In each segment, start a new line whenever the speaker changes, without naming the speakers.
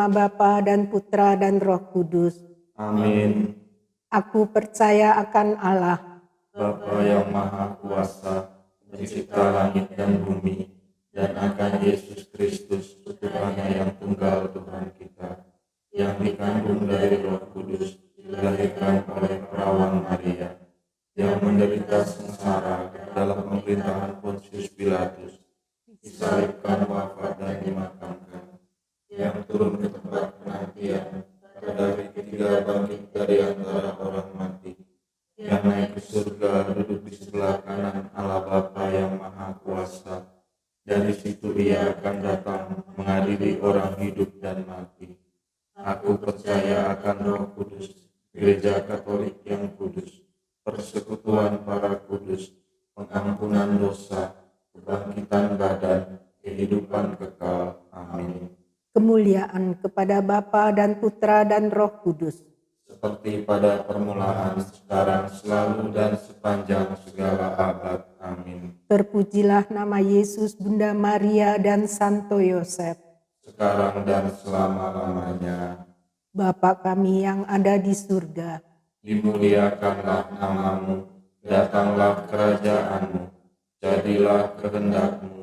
nama Bapa dan Putra dan Roh Kudus.
Amin.
Aku percaya akan Allah,
Bapa yang Maha Kuasa, pencipta langit dan bumi, dan akan Yesus Kristus, putranya yang tunggal Tuhan kita, yang dikandung dari Roh Kudus, dilahirkan oleh perawan Maria, yang menderita sengsara dalam pemerintahan Pontius Pilatus, disalibkan, wafat dan dimakamkan, yang turun ke tempat penantian, pada hari ketiga bangkit dari antara orang mati, yang naik ke surga, duduk di sebelah kanan Allah Bapa yang Maha Kuasa. Dari situ ia akan datang mengadili orang hidup dan mati. Aku percaya akan Roh Kudus, Gereja Katolik yang kudus, persekutuan para kudus, pengampunan dosa, kebangkitan badan, kehidupan kekal. Amin.
kemuliaan kepada Bapa dan Putra dan Roh Kudus.
Seperti pada permulaan, sekarang, selalu, dan sepanjang segala abad. Amin.
Terpujilah nama Yesus, Bunda Maria, dan Santo Yosef.
Sekarang dan selama-lamanya.
Bapa kami yang ada di surga,
Dimuliakanlah namamu, datanglah kerajaanmu, jadilah kehendakmu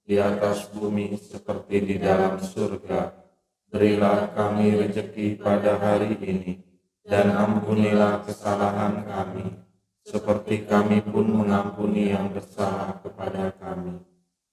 di atas bumi seperti di dalam surga. Berilah kami rezeki pada hari ini, dan ampunilah kesalahan kami, seperti kami pun mengampuni yang bersalah kepada kami.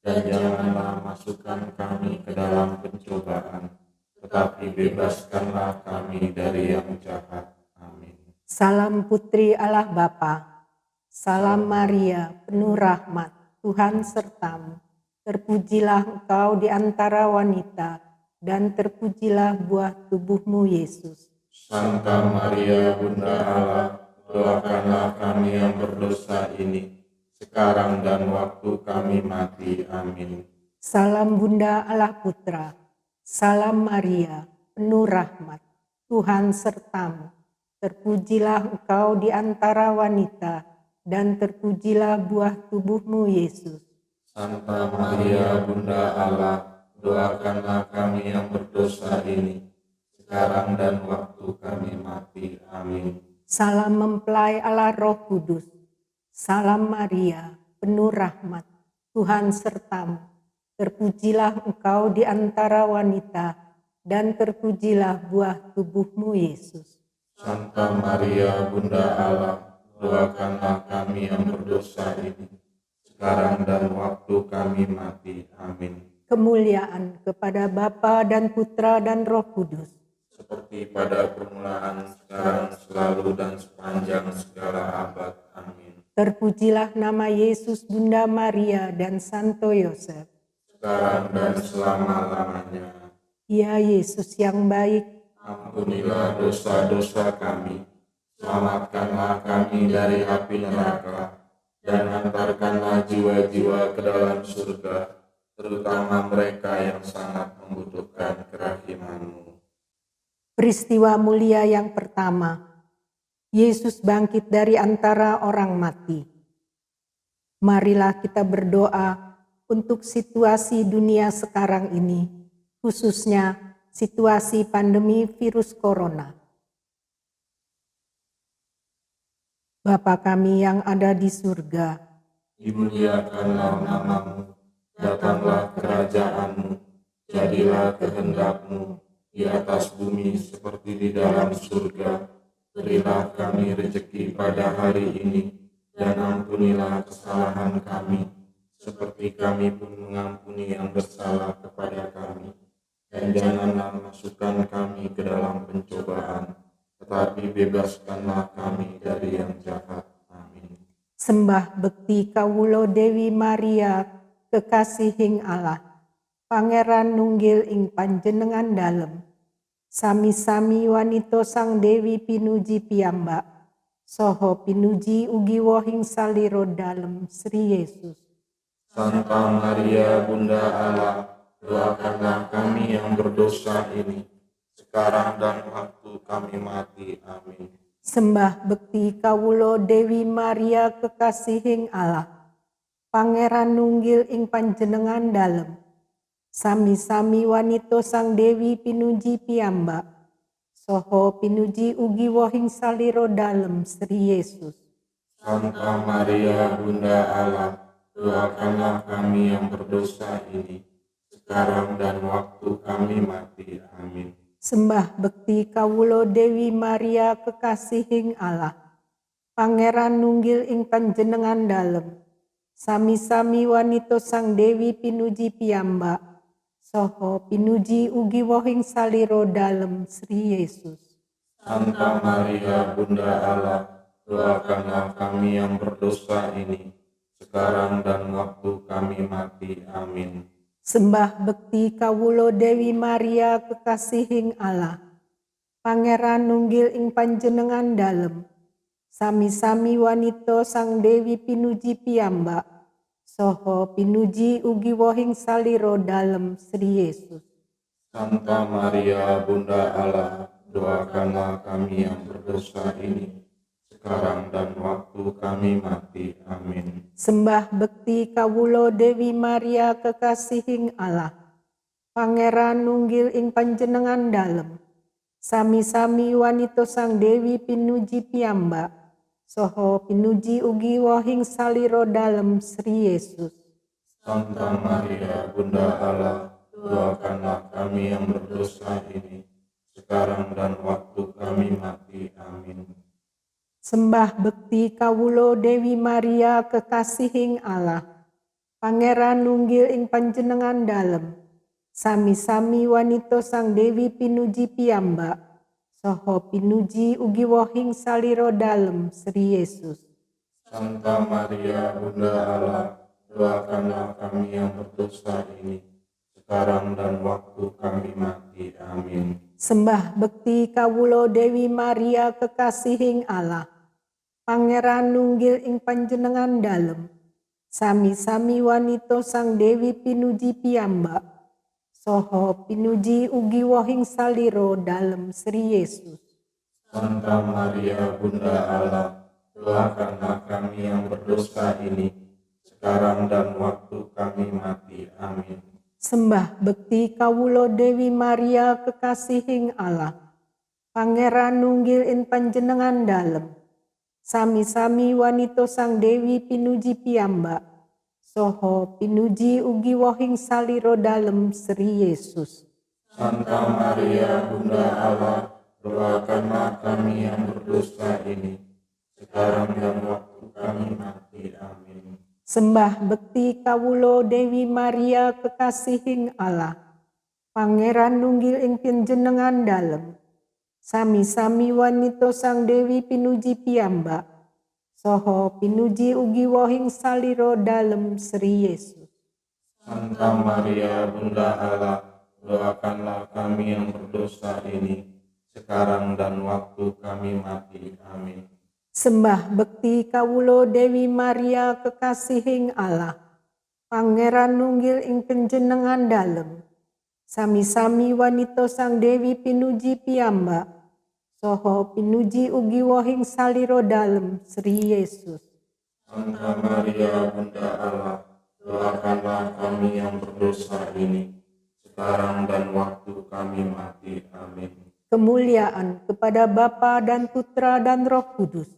Dan janganlah masukkan kami ke dalam pencobaan, tetapi bebaskanlah kami dari yang jahat. Amin.
salam putri Allah Bapa, salam Maria, penuh rahmat, Tuhan sertamu. Terpujilah engkau di antara wanita, dan terpujilah buah tubuhmu Yesus.
Santa Maria, Bunda Allah, doakanlah kami yang berdosa ini, sekarang dan waktu kami mati. Amin.
Salam Bunda Allah Putra, salam Maria, penuh rahmat, Tuhan sertamu. Terpujilah engkau di antara wanita, dan terpujilah buah tubuhmu Yesus.
Santa Maria, Bunda Allah, doakanlah kami yang berdosa ini, sekarang dan waktu kami mati. Amin.
Salam mempelai Allah Roh Kudus, salam Maria, penuh rahmat, Tuhan sertamu. Terpujilah engkau di antara wanita, dan terpujilah buah tubuhmu Yesus.
Santa Maria, Bunda Allah, doakanlah kami yang berdosa ini, sekarang dan waktu kami mati. Amin.
Kemuliaan kepada Bapa dan Putra dan Roh Kudus.
Seperti pada permulaan, sekarang, selalu, dan sepanjang segala abad. Amin.
Terpujilah nama Yesus, Bunda Maria, dan Santo Yosef.
Sekarang dan selama-lamanya.
Ya Yesus yang baik,
Ampunilah dosa-dosa kami, selamatkanlah kami dari api neraka, dan antarkanlah jiwa-jiwa ke dalam surga, terutama mereka yang sangat membutuhkan kerahiman-Mu.
peristiwa mulia yang pertama, Yesus bangkit dari antara orang mati. Marilah kita berdoa untuk situasi dunia sekarang ini, khususnya situasi pandemi virus corona. Bapa kami yang ada di surga,
Dimuliakanlah namamu, datanglah kerajaan-Mu, jadilah kehendak-Mu di atas bumi seperti di dalam surga. Berilah kami rezeki pada hari ini, dan ampunilah kesalahan kami, seperti kami pun mengampuni yang bersalah kepada kami. Dan janganlah masukkan kami ke dalam pencobaan, tetapi bebaskanlah kami dari yang jahat. Amin.
sembah bekti kawulo Dewi Maria, kekasihing Allah, Pangeran nunggil ing panjenengan dalem, sami-sami wanita sang Dewi pinuji piyambak, soho pinuji ugi wohing saliro dalem Sri Yesus.
Santa Maria, Bunda Allah, doakanlah kami yang berdosa ini, sekarang dan waktu kami mati. Amin.
Sembah bekti kawulo Dewi Maria kekasihing Allah, Pangeran nunggil ing panjenengan dalem, Sami-sami wanita sang Dewi pinuji piyambak, soho pinuji ugi wohing saliro dalem Sri Yesus.
Santa Maria Bunda Allah, doakanlah kami yang berdosa ini, sekarang dan waktu kami mati. Amin.
Sembah bekti kawulo Dewi Maria kekasihing Allah, Pangeran nunggil ing panjenengan dalem, sami-sami wanita sang Dewi pinuji piyambak, soho pinuji ugi wohing saliro dalem Sri Yesus.
Santa Maria Bunda Allah, doakanlah kami yang berdosa ini, sekarang dan waktu kami mati. Amin.
Sembah bekti kawulo Dewi Maria kekasihing Allah, Pangeran nunggil ing panjenengan dalem, sami-sami wanita sang Dewi pinuji piyambak, soho pinuji ugi wohing saliro dalem Sri Yesus.
Santa Maria Bunda Allah, doakanlah kami yang berdosa ini, sekarang dan waktu kami mati. Amin.
Sembah bekti kawulo Dewi Maria kekasihing Allah, Pangeran nunggil ing panjenengan dalem, sami-sami wanita sang Dewi pinuji piyambak, soho pinuji ugi wohing saliro dalem Sri Yesus.
Santa Maria Bunda Allah, doakanlah kami yang berdosa ini, sekarang dan waktu kami mati. Amin.
Sembah bekti kawulo Dewi Maria kekasihing Allah, Pangeran nunggil ing panjenengan dalem, sami-sami wanita sang Dewi pinuji piyambak, soho pinuji ugi wohing saliro dalem Sri Yesus.
Santa Maria Bunda Allah, doakanlah kami yang berdosa ini, sekarang dan waktu kami mati. Amin.
Sembah bekti kawulo Dewi Maria kekasihing Allah, Pangeran nunggil ing panjenengan dalem, sami-sami wanita sang Dewi pinuji piyambak, soho pinuji ugi wohing saliro dalem Sri Yesus.
Santa Maria Bunda Allah, doakanlah kami yang berdosa ini, sekarang dan waktu kami mati. Amin.
Sembah bekti kawulo Dewi Maria kekasihing Allah, Pangeran nunggil ing panjenengan dalem, sami-sami wanita sang Dewi pinuji piyambak, soho pinuji ugi wohing saliro dalem Sri Yesus.
Santa Maria Bunda Allah, doakanlah kami yang berdosa ini, sekarang dan waktu kami mati. Amin.
Sembah bekti kawulo Dewi Maria kekasihing Allah, Pangeran nunggil ing panjenengan dalem, sami-sami wanita sang Dewi pinuji piyambak, soho pinuji ugi wohing saliro dalem Sri Yesus.
Santa Maria Bunda Allah, doakanlah kami yang berdosa ini, sekarang dan waktu kami mati. Amin.
Sembah bekti kawulo Dewi Maria kekasihing Allah, Pangeran nunggil ing panjenengan dalem, sami-sami wanita sang Dewi pinuji piyambak, soho pinuji ugi wohing saliro dalem Sri Yesus.
Santa Maria Bunda Allah, doakanlah kami yang berdosa ini, sekarang dan waktu kami mati. Amin.
Kemuliaan kepada Bapa dan Putra dan Roh Kudus,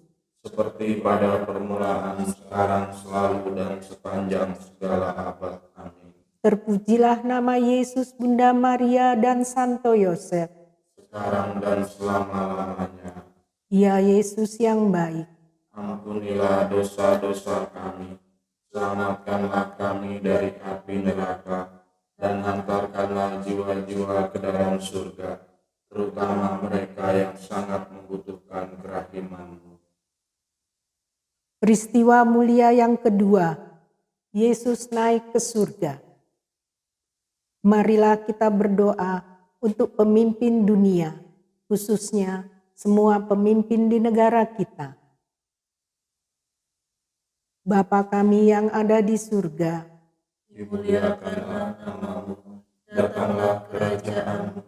seperti pada permulaan, sekarang, selalu, dan sepanjang segala abad. Amin.
terpujilah nama Yesus, Bunda Maria dan Santo Yosef,
Sekarang dan selama-lamanya.
Ya Yesus yang baik,
Ampunilah dosa-dosa kami, selamatkanlah kami dari api neraka, dan hantarkanlah jiwa-jiwa ke dalam surga, terutama mereka yang sangat membutuhkan kerahiman-Mu.
peristiwa mulia yang kedua, Yesus naik ke surga. Marilah kita berdoa untuk pemimpin dunia, khususnya semua pemimpin di negara kita. Bapa kami yang ada di surga,
Dimuliakanlah nama-Mu, datanglah kerajaan-Mu,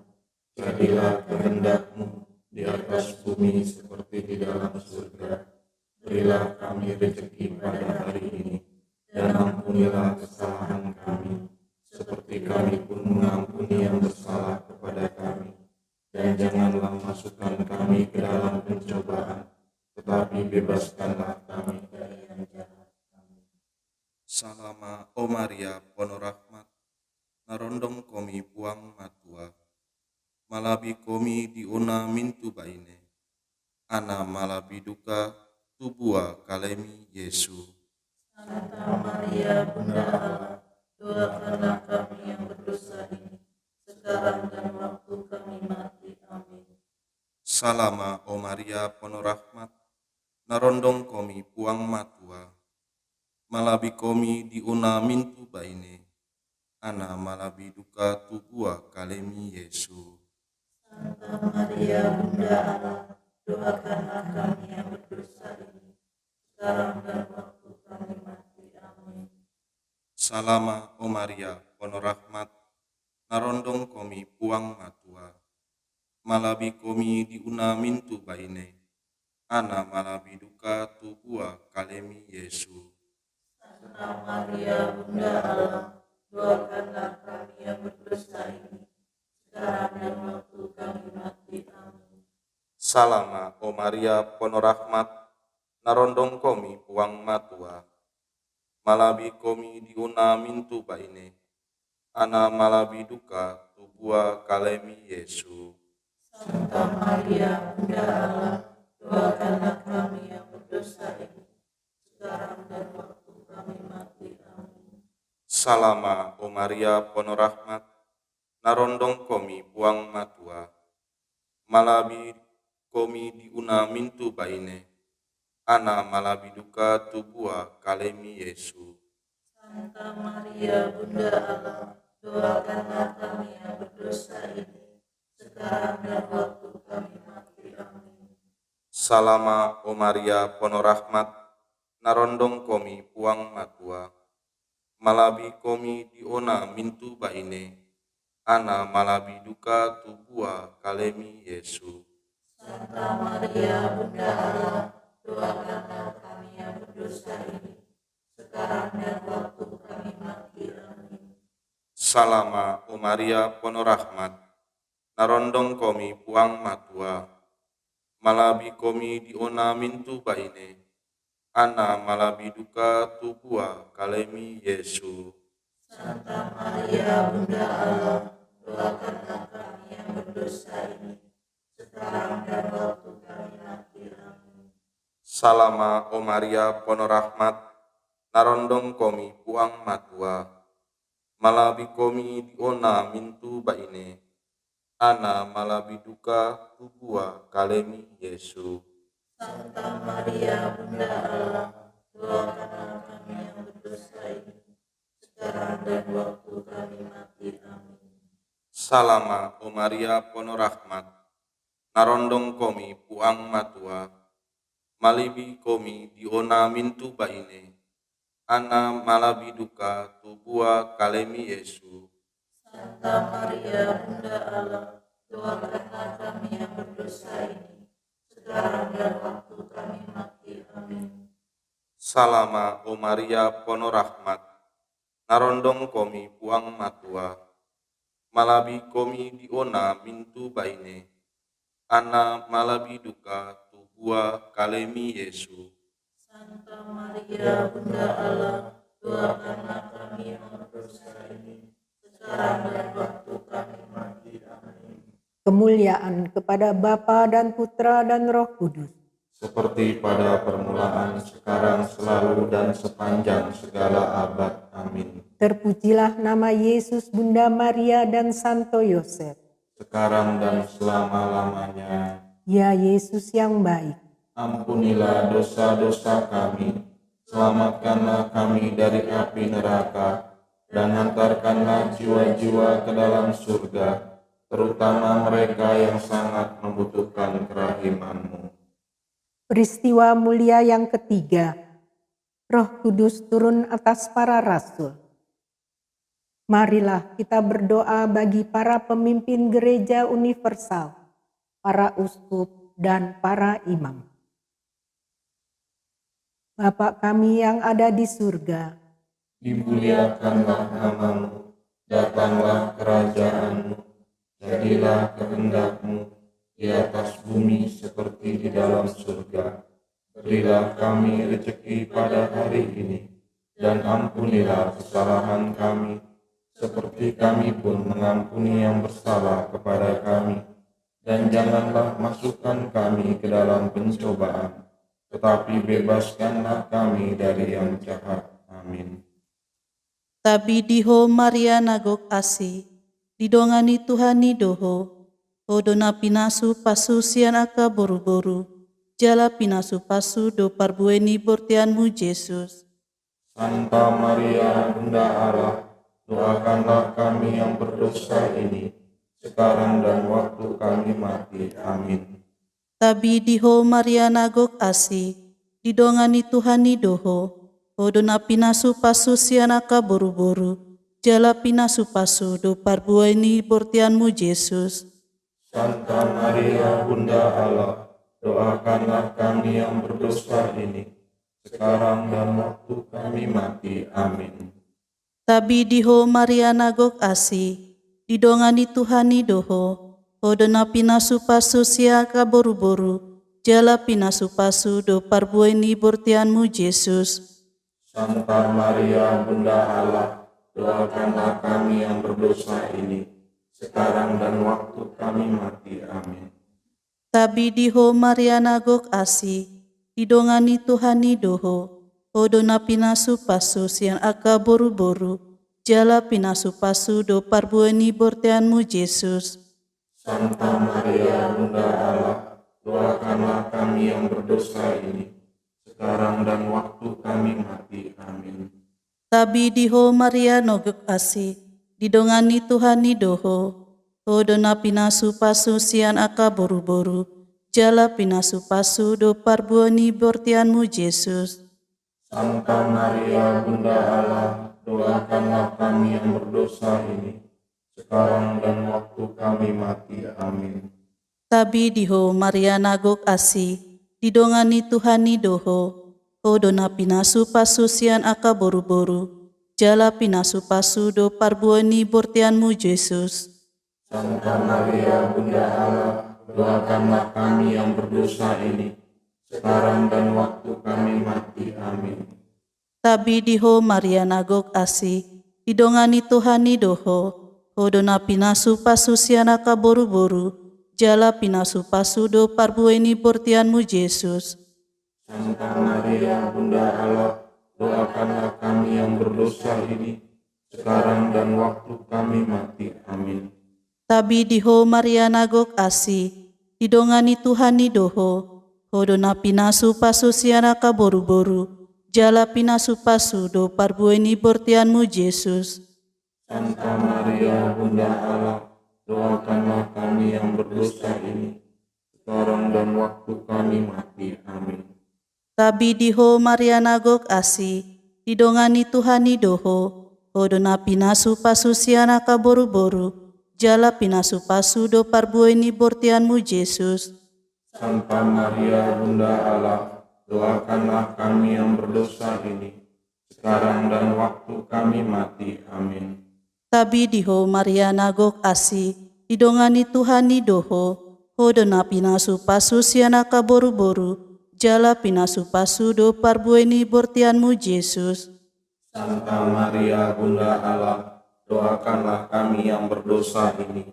jadilah kehendak-Mu di atas bumi seperti di dalam surga. Berilah kami rezeki pada hari ini, dan ampunilah kesalahan kami, seperti kami pun ampuni yang bersalah kepada kami, dan janganlah masukkan kami ke dalam pencobaan, tetapi bebaskanlah kami dari yang jahat.
Salama o Maria penuh rahmat, narondong komi puang matua, malabi komi diuna mintu baine, ana malabi duka tubua kalemi Yesu.
Santa Maria, Bunda Allah, doakanlah kami yang berdosa ini, sekarang dan waktu kami mati. Amin.
Salama o Maria penuh rahmat, narondong komi puang matua, malabi komi diuna mintu baine, ana malabi duka tubua kalemi Yesu.
Santa Maria, Bunda Allah, doakanlah kami yang berdosa ini, sekarang dan waktu kami mati. Amin.
Salama o Maria penuh rahmat, narondong komi puang matua, malabi komi diuna mintu baine, ana malabi duka tubua kalemi Yesu.
Santa Maria, Bunda Allah, doakanlah kami yang berdosa ini, sekarang dan waktu kami mati. Amin.
Salama o Maria penuh rahmat, narondong komi puang matua, malabi komi diuna mintu baine, ana malabi duka tubua kalemi Yesu.
Santa Maria, Bunda Allah, doakanlah kami yang berdosa ini, sekarang dan waktu kami mati. Amin.
Salama o Maria penuh rahmat, narondong komi puang matua, malabi komi diuna mintu baine, ana malabi duka tubua kalemi Yesu.
Santa Maria, Bunda Allah, doakanlah kami yang berdosa ini, sekarang dan waktu kami mati. Amin.
Salama o Maria penuh rahmat, narondong komi puang matua, malabi komi diona mintu baine, ana malabi duka tubua kalemi Yesu.
Santa Maria, Bunda Allah, doakanlah kami yang berdosa ini, sekarang dan waktu kami mati. Amin.
Salama o Maria penuh rahmat, narondong komi puang matua, malabi komi diona mintu baine, ana malabi duka tubua kalemi Yesu.
Santa Maria, Bunda Allah, doakanlah kami yang berdosa ini, sekarang dan waktu kami mati. Amin.
Salama o Maria penuh rahmat, narondong komi puang matua, malabi komi diona mintu baine, ana malabi duka tubua kalemi Yesu.
Santa Maria, Bunda Allah, doakanlah kami yang berdosa ini, sekarang dan waktu kami mati. Amin.
Salama o Maria penuh rahmat, narondong komi puang matua, malibi komi diona mintu baine, ana malabi duka tubua kalemi Yesu.
Santa Maria, Bunda Allah, doakanlah kami yang berdosa ini, sekarang dan waktu kami mati. Amin.
Salama o Maria penuh rahmat, narondong komi puang matua, malabi komi diona mintu baine, ana malabi duka tubua kalemi Yesu.
Santa Maria, Bunda Allah, doakanlah kami yang berdosa ini, sekarang dan waktu kami mati. Amin.
Kemuliaan kepada Bapa dan Putra dan Roh Kudus,
Seperti pada permulaan, sekarang, selalu, dan sepanjang segala abad. Amin.
terpujilah nama Yesus, Bunda Maria dan Santo Yosef.
Sekarang dan selama-lamanya.
Ya Yesus yang baik,
Ampunilah dosa-dosa kami, selamatkanlah kami dari api neraka, dan hantarkanlah jiwa-jiwa ke dalam surga, terutama mereka yang sangat membutuhkan kerahiman-Mu.
peristiwa mulia yang ketiga, Roh Kudus turun atas para rasul. Marilah kita berdoa bagi para pemimpin gereja universal, para uskup dan para imam. Bapa kami yang ada di surga,
Dimuliakanlah nama-Mu, Datanglah kerajaan-Mu, jadilah kehendak-Mu di atas bumi seperti di dalam surga. Berilah kami rezeki pada hari ini, dan ampunilah kesalahan kami, seperti kami pun mengampuni yang bersalah kepada kami. Dan janganlah masukkan kami ke dalam pencobaan, tetapi bebaskanlah kami dari yang jahat. Amin.
Tabi diho Maria nagok asi, didongani Tuhani doho, hodona pinasu pasu sian aka boru-boru, jala pinasu pasu do parbueni bortianmu Yesus.
Santa Maria, Bunda Allah, doakanlah kami yang berdosa ini, sekarang dan waktu kami mati. Amin.
Tabi diho Maria nagok asi, didongani Tuhani doho, hodona pinasu pasu sian aka boru-boru, jala pinasu pasu do parbueni bortianmu Yesus.
Santa Maria, Bunda Allah, doakanlah kami yang berdosa ini, sekarang dan waktu kami mati. Amin.
Tabi diho Maria nagok asi, didongani Tuhani doho, hodona pinasu pasu siaka boru-boru, jala pinasu pasu do parbueni bortianmu Yesus.
Santa Maria, Bunda Allah, doakanlah kami yang berdosa ini, sekarang dan waktu kami mati. Amin.
Tabi diho Maria nagok asi, didongani Tuhani doho, hodona pinasu pasu sian aka boru-boru, jala pinasu pasu do parbueni bortianmu Yesus.
Santa Maria, Bunda Allah, doakanlah kami yang berdosa ini, sekarang dan waktu kami mati. Amin.
Tabi diho Maria nogok asi, didongani Tuhani doho, hodona pinasu pasu sian aka boru-boru, jala pinasu pasu do parbueni bortianmu Yesus.
Santa Maria, Bunda Allah, doakanlah kami yang berdosa ini, sekarang dan waktu kami mati. Amin.
Tabi diho Maria nagok asi, didongani Tuhani doho, hodona pinasu pasu sian aka boru-boru, jala pinasu pasu do parbueni bortianmu Yesus.
Santa Maria, Bunda Allah, doakanlah kami yang berdosa ini, sekarang dan waktu kami mati. Amin.
Tabi diho Maria nagok asi, didongani Tuhani doho, hodona pinasu pasu sian aka boru-boru, jala pinasu pasu do parbueni bortianmu Yesus.
Santa Maria, Bunda Allah, doakanlah kami yang berdosa ini, sekarang dan waktu kami mati. Amin.
Tabi diho Maria nagok asi, didongani Tuhani doho, hodona pinasu pasu sian aka boru-boru, jala pinasu pasu do parbueni bortianmu Yesus.
Santa Maria, Bunda Allah, doakanlah kami yang berdosa ini, sekarang dan waktu kami mati. Amin.
Tabi diho Maria nagok asi, didongani Tuhani doho, hodona pinasu pasu sian aka boru-boru, jala pinasu pasu do parbueni bortianmu Yesus.
Santa Maria, Bunda Allah, doakanlah kami yang berdosa ini, sekarang dan waktu kami mati. Amin.
Tabi diho Maria nagok asi, didongani Tuhani doho, hodona pinasu pasu sian aka boru-boru, jala pinasu pasu do parbueni bortianmu Yesus.
Santa Maria, Bunda Allah, doakanlah kami yang berdosa ini,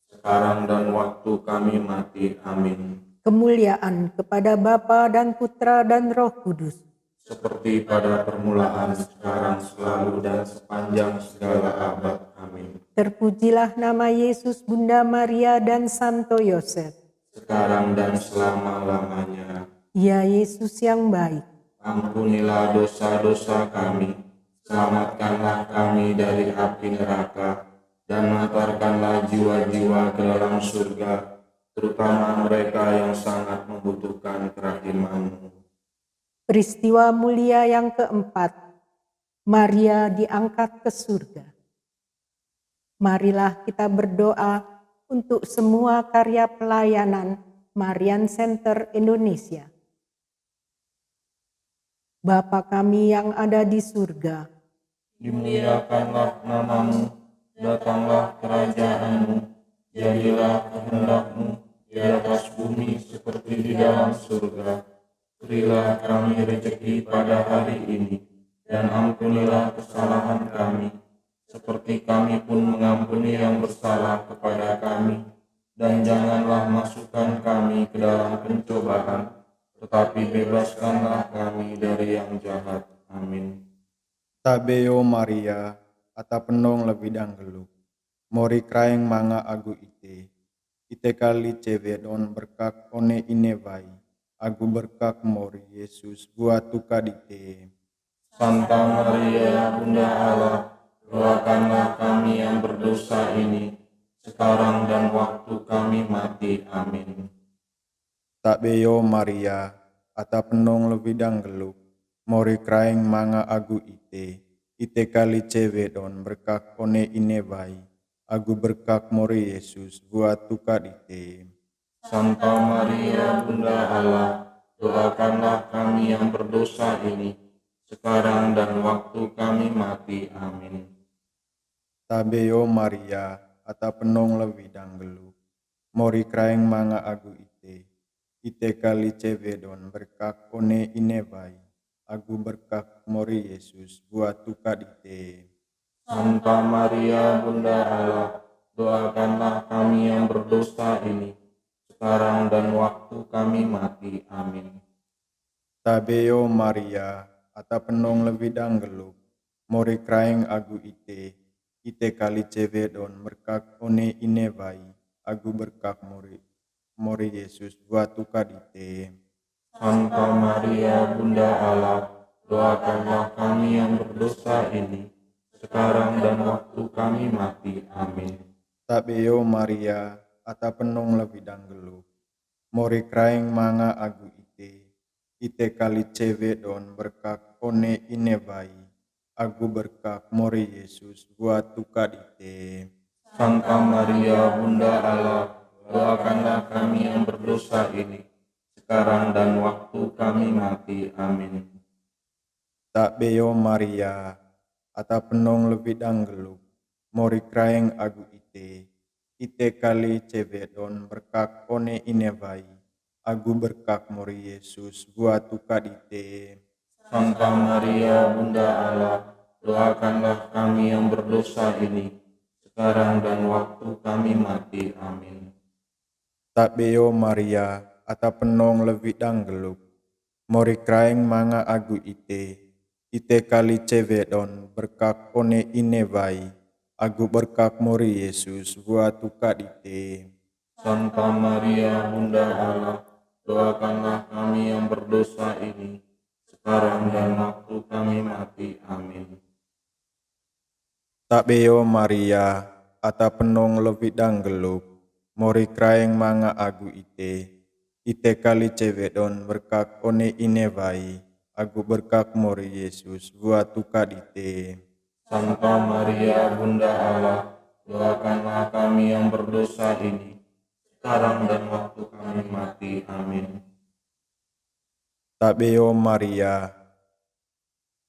sekarang dan waktu kami mati. Amin.
Kemuliaan kepada Bapa dan Putra dan Roh Kudus,
Seperti pada permulaan, sekarang, selalu, dan sepanjang segala abad. Amin.
terpujilah nama Yesus, Bunda Maria dan Santo Yosef.
Sekarang dan selama-lamanya.
Ya Yesus yang baik,
Ampunilah dosa-dosa kami, selamatkanlah kami dari api neraka, dan hantarkanlah jiwa-jiwa ke dalam surga, terutama mereka yang sangat membutuhkan kerahiman-Mu.
peristiwa mulia yang keempat, Maria diangkat ke surga. Marilah kita berdoa untuk semua karya pelayanan Marian Center Indonesia. Bapa kami yang ada di surga,
Dimuliakanlah nama-Mu, Datanglah kerajaan-Mu, jadilah kehendak-Mu di atas bumi seperti di dalam surga. Berilah kami rezeki pada hari ini, dan ampunilah kesalahan kami, seperti kami pun mengampuni yang bersalah kepada kami. Dan janganlah masukkan kami ke dalam pencobaan, tetapi bebaskanlah kami dari yang jahat. Amin.
Tabeo Maria, ata penong lebidang geluk. Mori kraeng manga agu ite kali cewedon berkak one inevai. Agu berkak mori Yesus buat tukadite.
Santa Maria, Bunda Allah, doakanlah kami yang berdosa ini, sekarang dan waktu kami mati. Amin.
Tabeo Maria, ata penong lebidang geluk. Mori kraeng manga agu ite kali cewedon berkak one inevai. Agu berkak mori Yesus buat tukadite.
Santa Maria, Bunda Allah, doakanlah kami yang berdosa ini, sekarang dan waktu kami mati. Amin.
Tabeo Maria, ata penong lebidang geluk. Mori kraeng manga agu ite kali cewedon berkak one inevai. Agu berkak mori Yesus buat tukadite.
Santa Maria, Bunda Allah, doakanlah kami yang berdosa ini, sekarang dan waktu kami mati. Amin.
Tabeo Maria, ata penong lebidang geluk. Mori kraeng agu ite kali cewedon berkak one inevai. Agu berkak mori Yesus buat tukadite.
Santa Maria, Bunda Allah, doakanlah kami yang berdosa ini, sekarang dan waktu kami mati. Amin.
Tabeo Maria, ata penong lebidang geluk. Mori kraeng manga agu ite kali cewedon berkak one inevai. Agu berkak mori Yesus buat tukadite.
Santa Maria, Bunda Allah, doakanlah kami yang berdosa ini, sekarang dan waktu kami mati. Amin.
Tabeo Maria, ata penong lebidang geluk. Mori kraeng agu ite kali cewedon berkak one inevai. Agu berkak mori Yesus buat tukadite.
Santa Maria, Bunda Allah, doakanlah kami yang berdosa ini, sekarang dan waktu kami mati. Amin.
Tabeo Maria, ata penong lebidang geluk. Mori kraeng manga agu ite kali cewedon berkak one inevai. Agu berkak mori Yesus buat tukadite.
Santa Maria, Bunda Allah, doakanlah kami yang berdosa ini, sekarang dan waktu kami mati. Amin.
Tabeo Maria, ata penong lebidang geluk. Mori kraeng manga agu ite kali cewedon berkak one inevai. Agu berkak mori Yesus buat tukadite.
Santa Maria, Bunda Allah, doakanlah kami yang berdosa ini, sekarang dan waktu kami mati. Amin.
Tabeo Maria,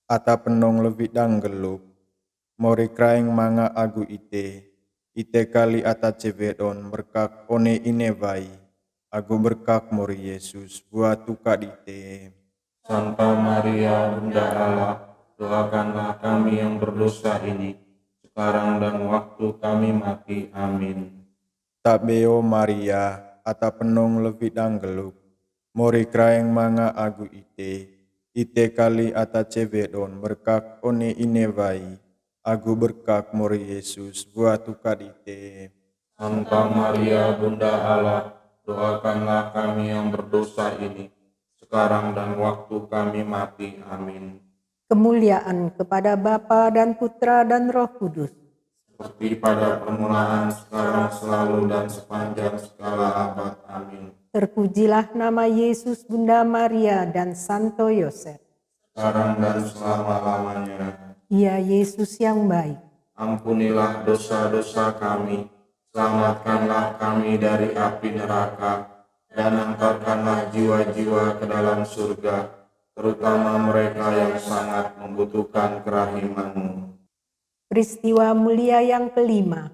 ata penong lebidang geluk. Mori kraeng manga agu ite kali ata cewedon berkak one inevai. Agu berkak mori Yesus buat tukadite.
Santa Maria, Bunda Allah, doakanlah kami yang berdosa ini, sekarang dan waktu kami mati. Amin.
Tabeo Maria, ata penong lebidang geluk. Mori kraeng manga agu ite kali ata cewedon berkak one inevai. Agu berkak mori Yesus buat tukadite.
Santa Maria, Bunda Allah, doakanlah kami yang berdosa ini, sekarang dan waktu kami mati. Amin.
Kemuliaan kepada Bapa dan Putra dan Roh Kudus.
Seperti pada permulaan, sekarang, selalu, dan sepanjang segala abad. Amin.
Terpujilah nama Yesus, Bunda Maria, dan Santo Yosef.
Sekarang dan selama-lamanya.
Ya Yesus yang baik,
Ampunilah dosa-dosa kami, selamatkanlah kami dari api neraka, dan angkatkanlah jiwa-jiwa ke dalam surga, terutama mereka yang sangat membutuhkan kerahiman-Mu.
Peristiwa mulia yang kelima,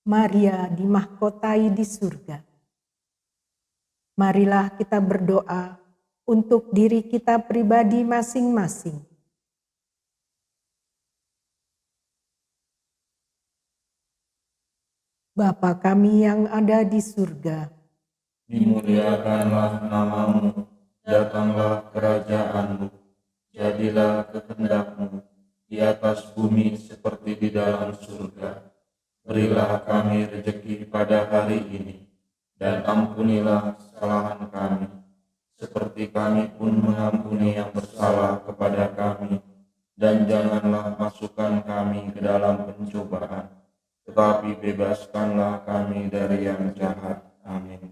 Maria dimahkotai di surga. Marilah kita berdoa untuk diri kita pribadi masing-masing. Bapa kami yang ada di surga,
Dimuliakanlah namamu, datanglah kerajaanmu, jadilah kehendakmu di atas bumi seperti di dalam surga. Berilah kami rejeki pada hari ini, dan ampunilah kesalahan kami, seperti kami pun mengampuni yang bersalah kepada kami. Dan janganlah masukkan kami ke dalam pencobaan, tetapi bebaskanlah kami dari yang jahat. Amin.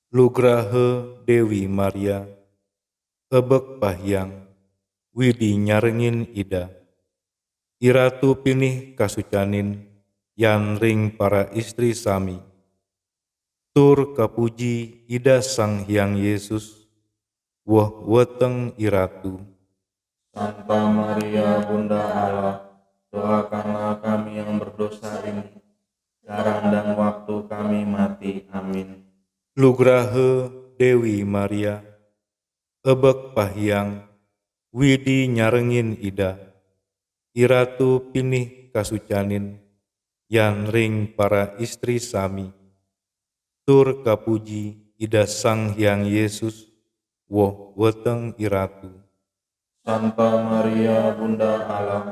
Lugrahe Dewi Maria, ebek pahyang, widi nyarengin ida. Iratu pinih kasucanin, yan ring para istri sami. Tur kapuji ida Sang Hyang Yesus, wah weteng iratu.
Santa Maria Bunda Allah, doakanlah kami yang berdosa ini, sekarang dan waktu kami mati. Amin.
Lugrahe Dewi Maria, ebek pahyang, widi nyarengin ida. Iratu pinih kasucanin, yan ring para istri sami. Tur kapuji ida Sang Hyang Yesus, woh weteng iratu.
Santa Maria Bunda Allah,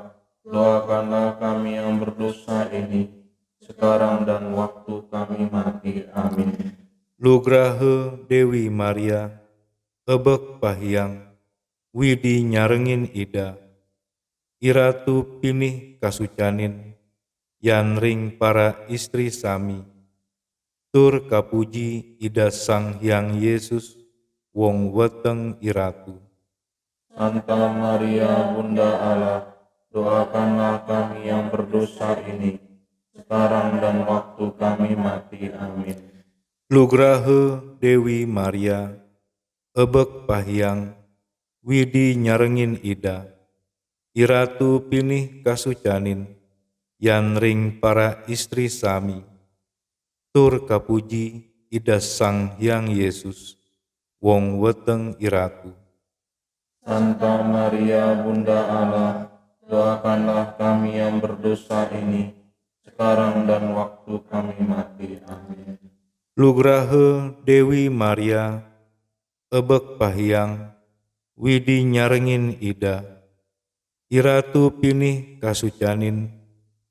doakanlah kami yang berdosa ini, sekarang dan waktu kami mati. Amin.
Lugrahe Dewi Maria, ebek pahyang, widi nyarengin ida. Iratu pinih kasucanin, yan ring para istri sami. Tur kapuji ida Sang Hyang Yesus, wong weteng iratu.
Santa Maria Bunda Allah, doakanlah kami yang berdosa ini, sekarang dan waktu kami mati. Amin.
Lugrahe Dewi Maria, ebek pahyang, widi nyarengin ida. Iratu pinih kasucanin, yan ring para istri sami. Tur kapuji ida Sang Hyang Yesus, wong weteng iratu.
Santa Maria Bunda Allah, doakanlah kami yang berdosa ini, sekarang dan waktu kami mati. Amin.
Lugrahe Dewi Maria, ebek pahyang, widi nyarengin ida. Iratu pinih kasucanin,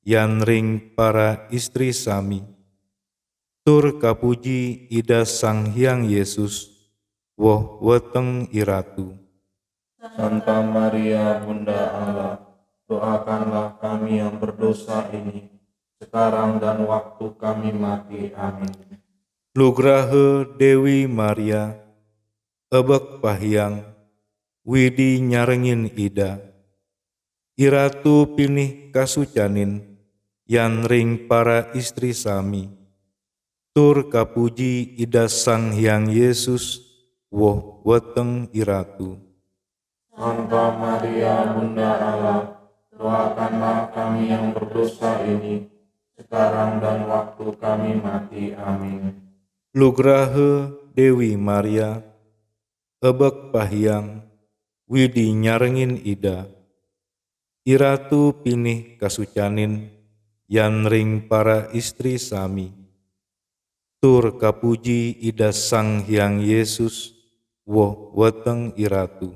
yan ring para istri sami. Tur kapuji ida Sang Hyang Yesus, woh weteng iratu.
Santa Maria Bunda Allah, doakanlah kami yang berdosa ini, sekarang dan waktu kami mati. Amin.
Lugrahe Dewi Maria, ebek pahyang, widi nyarengin ida. Iratu pinih kasucanin, yan ring para istri sami. Tur kapuji ida Sang Hyang Yesus, woh weteng iratu.
Santa Maria Bunda Allah, doakanlah kami yang berdosa ini, sekarang dan waktu kami mati. Amin.
Lugrahe Dewi Maria, ebek pahyang, widi nyarengin ida. Iratu pinih kasucanin, yan ring para istri sami. Tur kapuji ida Sang Hyang Yesus, woh weteng iratu.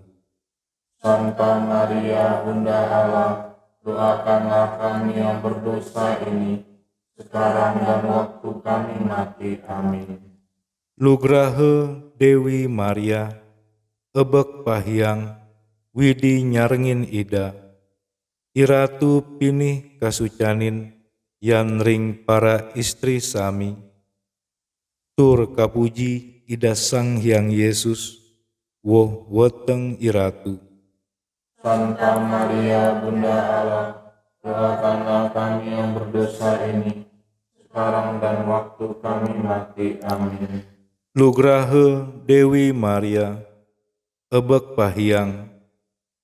Santa Maria Bunda Allah, doakanlah kami yang berdosa ini, sekarang dan waktu kami mati. Amin.
Lugrahe Dewi Maria, ebek pahyang, widi nyarengin ida. Iratu pinih kasucanin, yan ring para istri sami. Tur kapuji ida Sang Hyang Yesus, woh weteng iratu.
Santa Maria Bunda Allah, doakanlah kami yang berdosa ini, sekarang dan waktu kami mati. Amin.
Lugrahe Dewi Maria, ebek pahyang,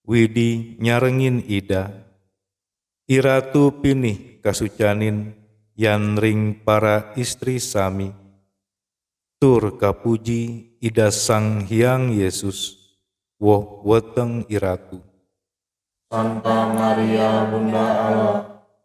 widi nyarengin ida. Iratu pinih kasucanin yan ring para istri sami. Tur kapuji ida Sang Hyang Yesus, woh weteng iratu.
Santa Maria Bunda Allah,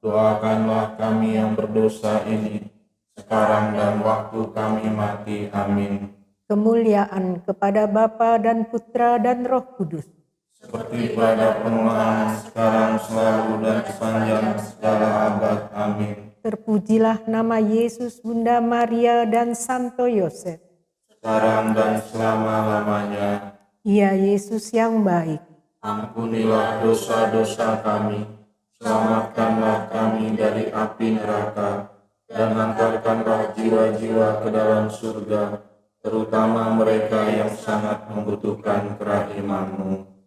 doakanlah kami yang berdosa ini, sekarang dan waktu kami mati. Amin.
Kemuliaan kepada Bapa dan Putra dan Roh Kudus.
Seperti pada permulaan, sekarang, selalu, dan sepanjang segala abad. Amin.
Terpujilah nama Yesus, Bunda Maria, dan Santo Yosef.
Sekarang dan selama-lamanya.
Ya Yesus yang baik,
Ampunilah dosa-dosa kami, selamatkanlah kami dari api neraka, dan antarkanlah jiwa-jiwa ke dalam surga, terutama mereka yang sangat membutuhkan kerahiman-Mu.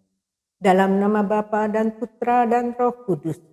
dalam nama Bapa dan Putra dan Roh Kudus.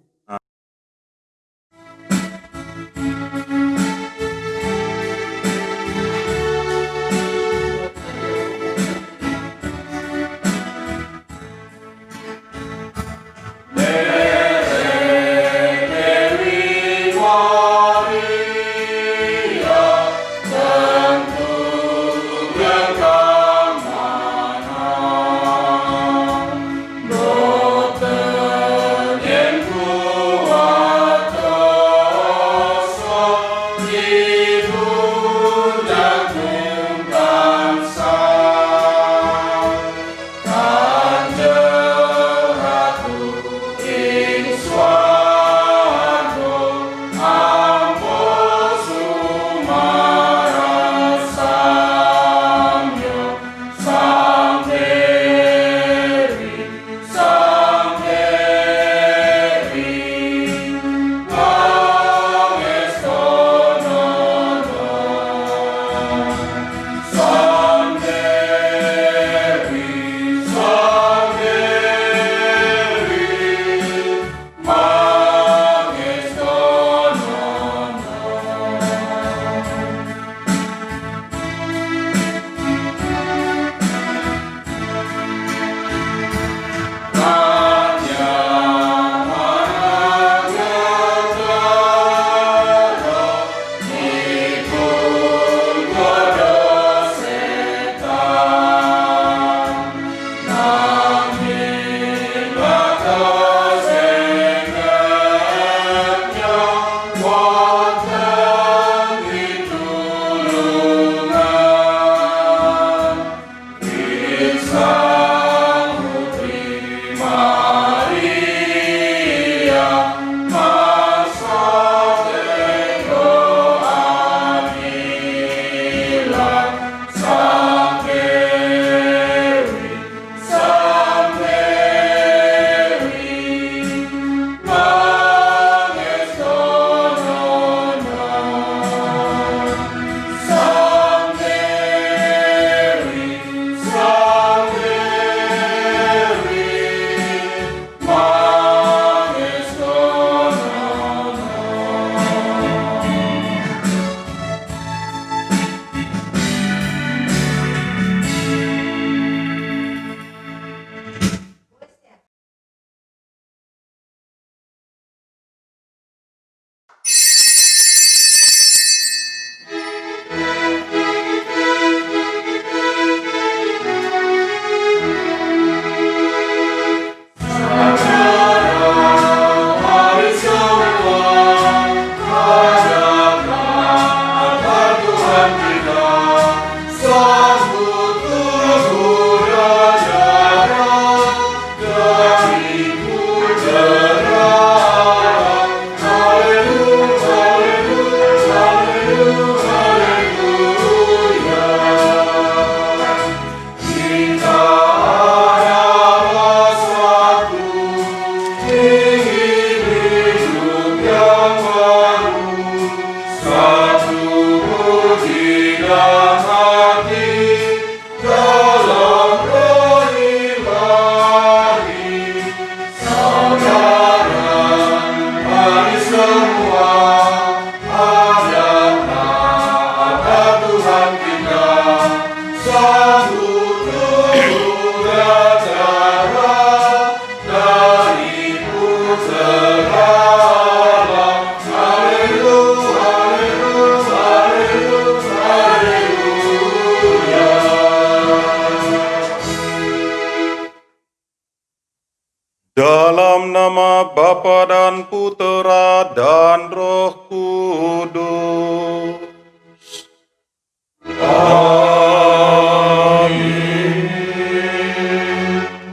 Dalam nama Bapa dan Putera dan Roh Kudus.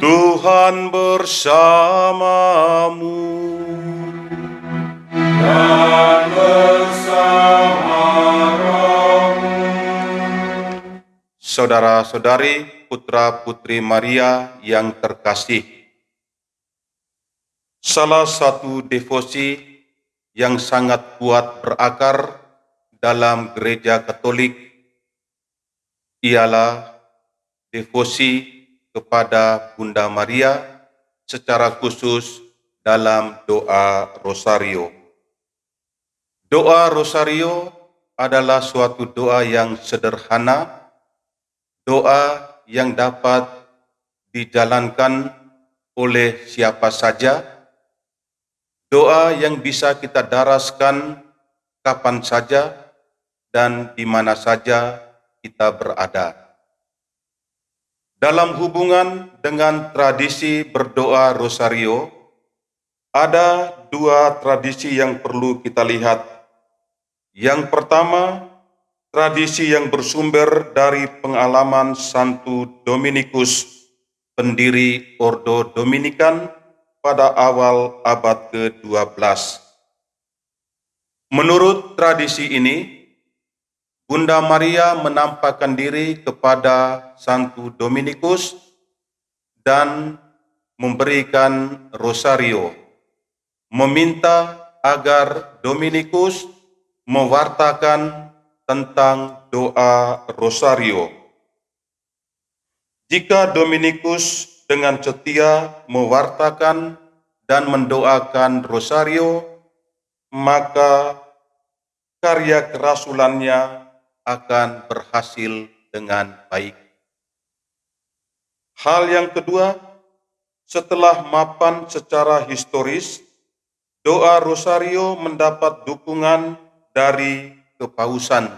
Tuhan bersamamu. Dan bersama rohmu. Saudara-saudari, putra-putri Maria yang terkasih, salah satu devosi yang sangat kuat berakar dalam gereja Katolik ialah devosi kepada Bunda Maria, secara khusus dalam doa Rosario. Doa Rosario adalah suatu doa yang sederhana, doa yang dapat dijalankan oleh siapa saja, doa yang bisa kita daraskan kapan saja dan di mana saja kita berada. Dalam hubungan dengan tradisi berdoa Rosario, ada dua tradisi yang perlu kita lihat. Yang pertama, tradisi yang bersumber dari pengalaman Santo Dominikus, pendiri Ordo Dominikan pada awal abad ke-12. Menurut tradisi ini, Bunda Maria menampakkan diri kepada Santo Dominikus dan memberikan rosario, meminta agar Dominikus mewartakan tentang doa rosario. Jika Dominikus dengan setia mewartakan dan mendoakan rosario, maka karya kerasulannya akan berhasil dengan baik. Hal yang kedua, setelah mapan secara historis, doa rosario mendapat dukungan dari kepausan,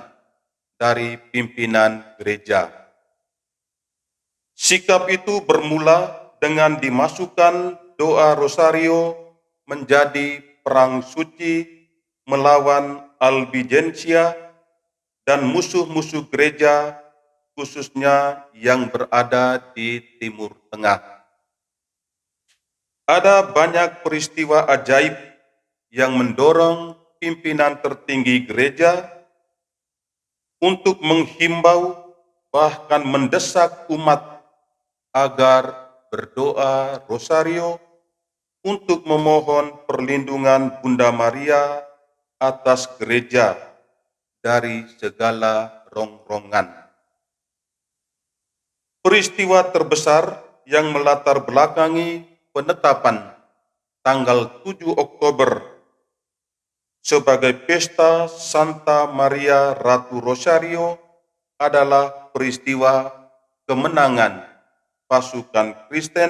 dari pimpinan gereja. Sikap itu bermula dengan dimasukkan doa rosario menjadi perang suci melawan albigensia dan musuh-musuh gereja, khususnya yang berada di Timur Tengah. Ada banyak peristiwa ajaib yang mendorong pimpinan tertinggi gereja untuk menghimbau, bahkan mendesak umat agar berdoa rosario untuk memohon perlindungan Bunda Maria atas gereja dari segala rongrongan. Peristiwa terbesar yang melatar belakangi penetapan tanggal 7 Oktober sebagai pesta Santa Maria Ratu Rosario adalah peristiwa kemenangan pasukan Kristen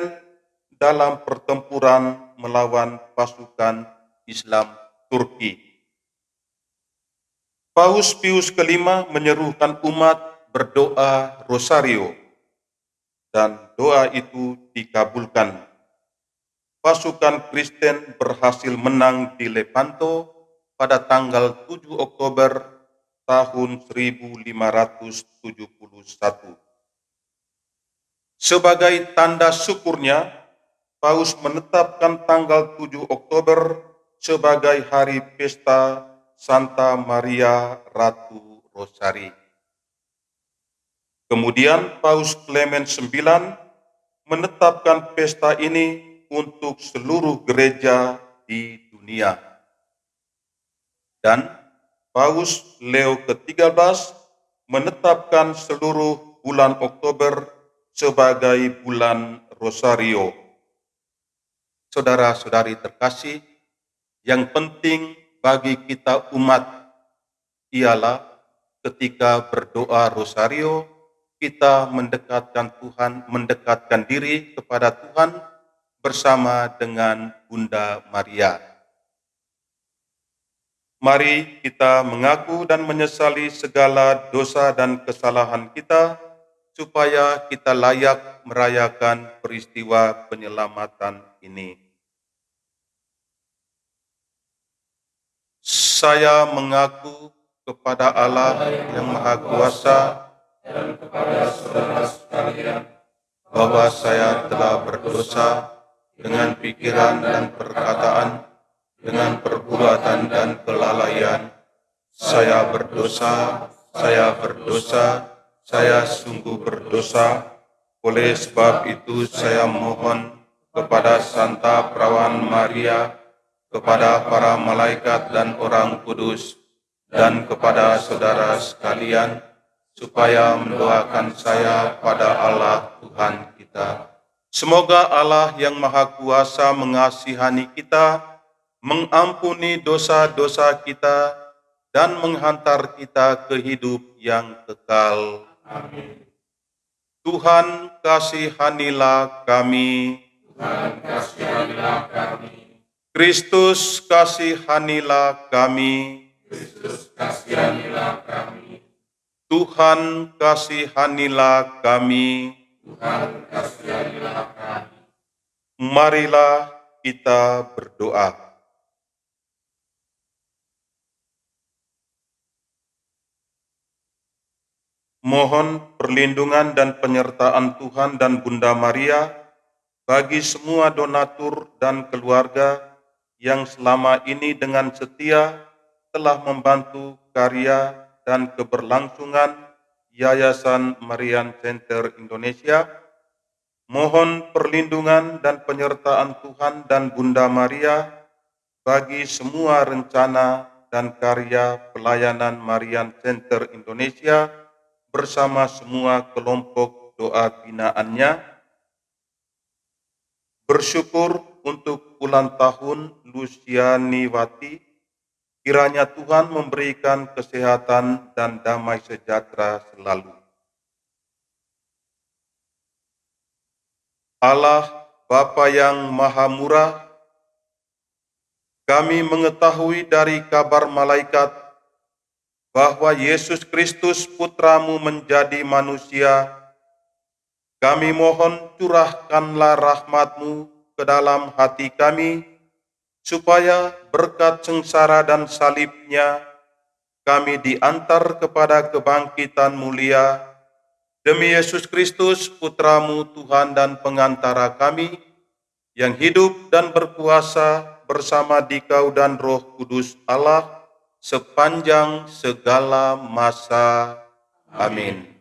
dalam pertempuran melawan pasukan Islam Turki. Paus Pius kelima menyerukan umat berdoa rosario, dan doa itu dikabulkan. Pasukan Kristen berhasil menang di Lepanto pada tanggal 7 Oktober tahun 1571. Sebagai tanda syukurnya, Paus menetapkan tanggal 7 Oktober sebagai hari pesta Santa Maria Ratu Rosari. Kemudian Paus Clemens IX menetapkan pesta ini untuk seluruh gereja di dunia. Dan Paus Leo ke-13 menetapkan seluruh bulan Oktober sebagai bulan Rosario. Saudara-saudari terkasih, yang penting bagi kita umat ialah ketika berdoa rosario, kita mendekatkan Tuhan, mendekatkan diri kepada Tuhan bersama dengan Bunda Maria. Mari kita mengaku dan menyesali segala dosa dan kesalahan kita, supaya kita layak merayakan peristiwa penyelamatan ini. Saya mengaku kepada Allah yang Maha Kuasa
dan kepada saudara sekalian
bahwa saya telah berdosa dengan pikiran dan perkataan, dengan perbuatan dan kelalaian. Saya berdosa, saya sungguh berdosa. Oleh sebab itu saya mohon kepada Santa Perawan Maria, kepada para malaikat dan orang kudus, dan kepada saudara sekalian, supaya mendoakan saya pada Allah Tuhan kita. Semoga Allah yang Maha Kuasa mengasihani kita, mengampuni dosa-dosa kita, dan menghantar kita ke hidup yang kekal.
Amin.
Tuhan kasihanilah kami.
Tuhan kasihanilah kami.
Kristus kasihanilah kami.
Kristus kasihanilah kami.
Tuhan kasihanilah kami.
Tuhan kasihanilah kami.
Marilah kita berdoa. Mohon perlindungan dan penyertaan Tuhan dan Bunda Maria bagi semua donatur dan keluarga yang selama ini dengan setia telah membantu karya dan keberlangsungan Yayasan Marian Center Indonesia. Mohon perlindungan dan penyertaan Tuhan dan Bunda Maria bagi semua rencana dan karya pelayanan Marian Center Indonesia bersama semua kelompok doa binaannya. Bersyukur untuk ulang tahun Lucianiwati, kiranya Tuhan memberikan kesehatan dan damai sejahtera selalu. Allah Bapa yang Maha Murah, kami mengetahui dari kabar malaikat bahwa Yesus Kristus Putramu menjadi manusia. Kami mohon curahkanlah rahmat-Mu ke dalam hati kami, supaya berkat sengsara dan salib-Nya, kami diantar kepada kebangkitan mulia. Demi Yesus Kristus, Putramu Tuhan dan pengantara kami, yang hidup dan berkuasa bersama Dikau dan Roh Kudus Allah, sepanjang segala masa. Amin.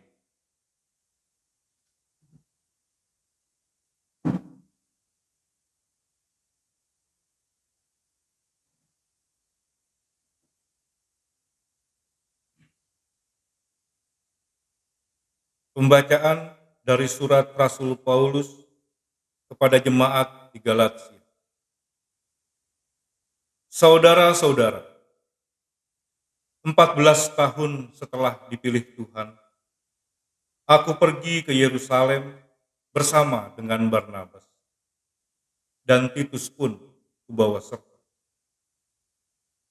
Pembacaan dari surat Rasul Paulus kepada jemaat di Galatia. Saudara-saudara, 14 tahun setelah dipilih Tuhan, aku pergi ke Yerusalem bersama dengan Barnabas, dan Titus pun kubawa serta.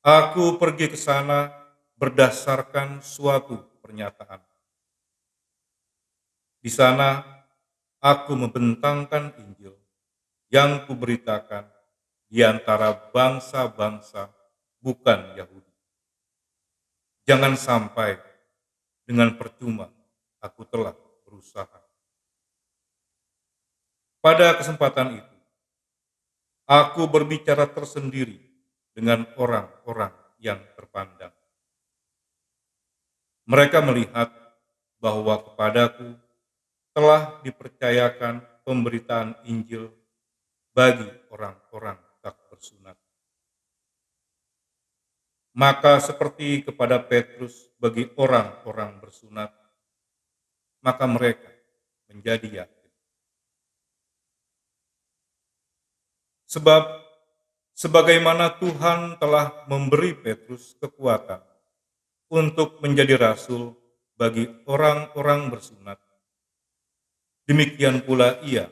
Aku pergi ke sana berdasarkan suatu pernyataan. Di sana aku membentangkan Injil yang kuberitakan di antara bangsa-bangsa bukan Yahudi. Jangan sampai dengan percuma aku telah berusaha. Pada kesempatan itu, aku berbicara tersendiri dengan orang-orang yang terpandang. Mereka melihat bahwa kepadaku telah dipercayakan pemberitaan Injil bagi orang-orang tak bersunat. Maka seperti kepada Petrus bagi orang-orang bersunat, maka mereka menjadi yakin. Sebab sebagaimana Tuhan telah memberi Petrus kekuatan untuk menjadi rasul bagi orang-orang bersunat, demikian pula ia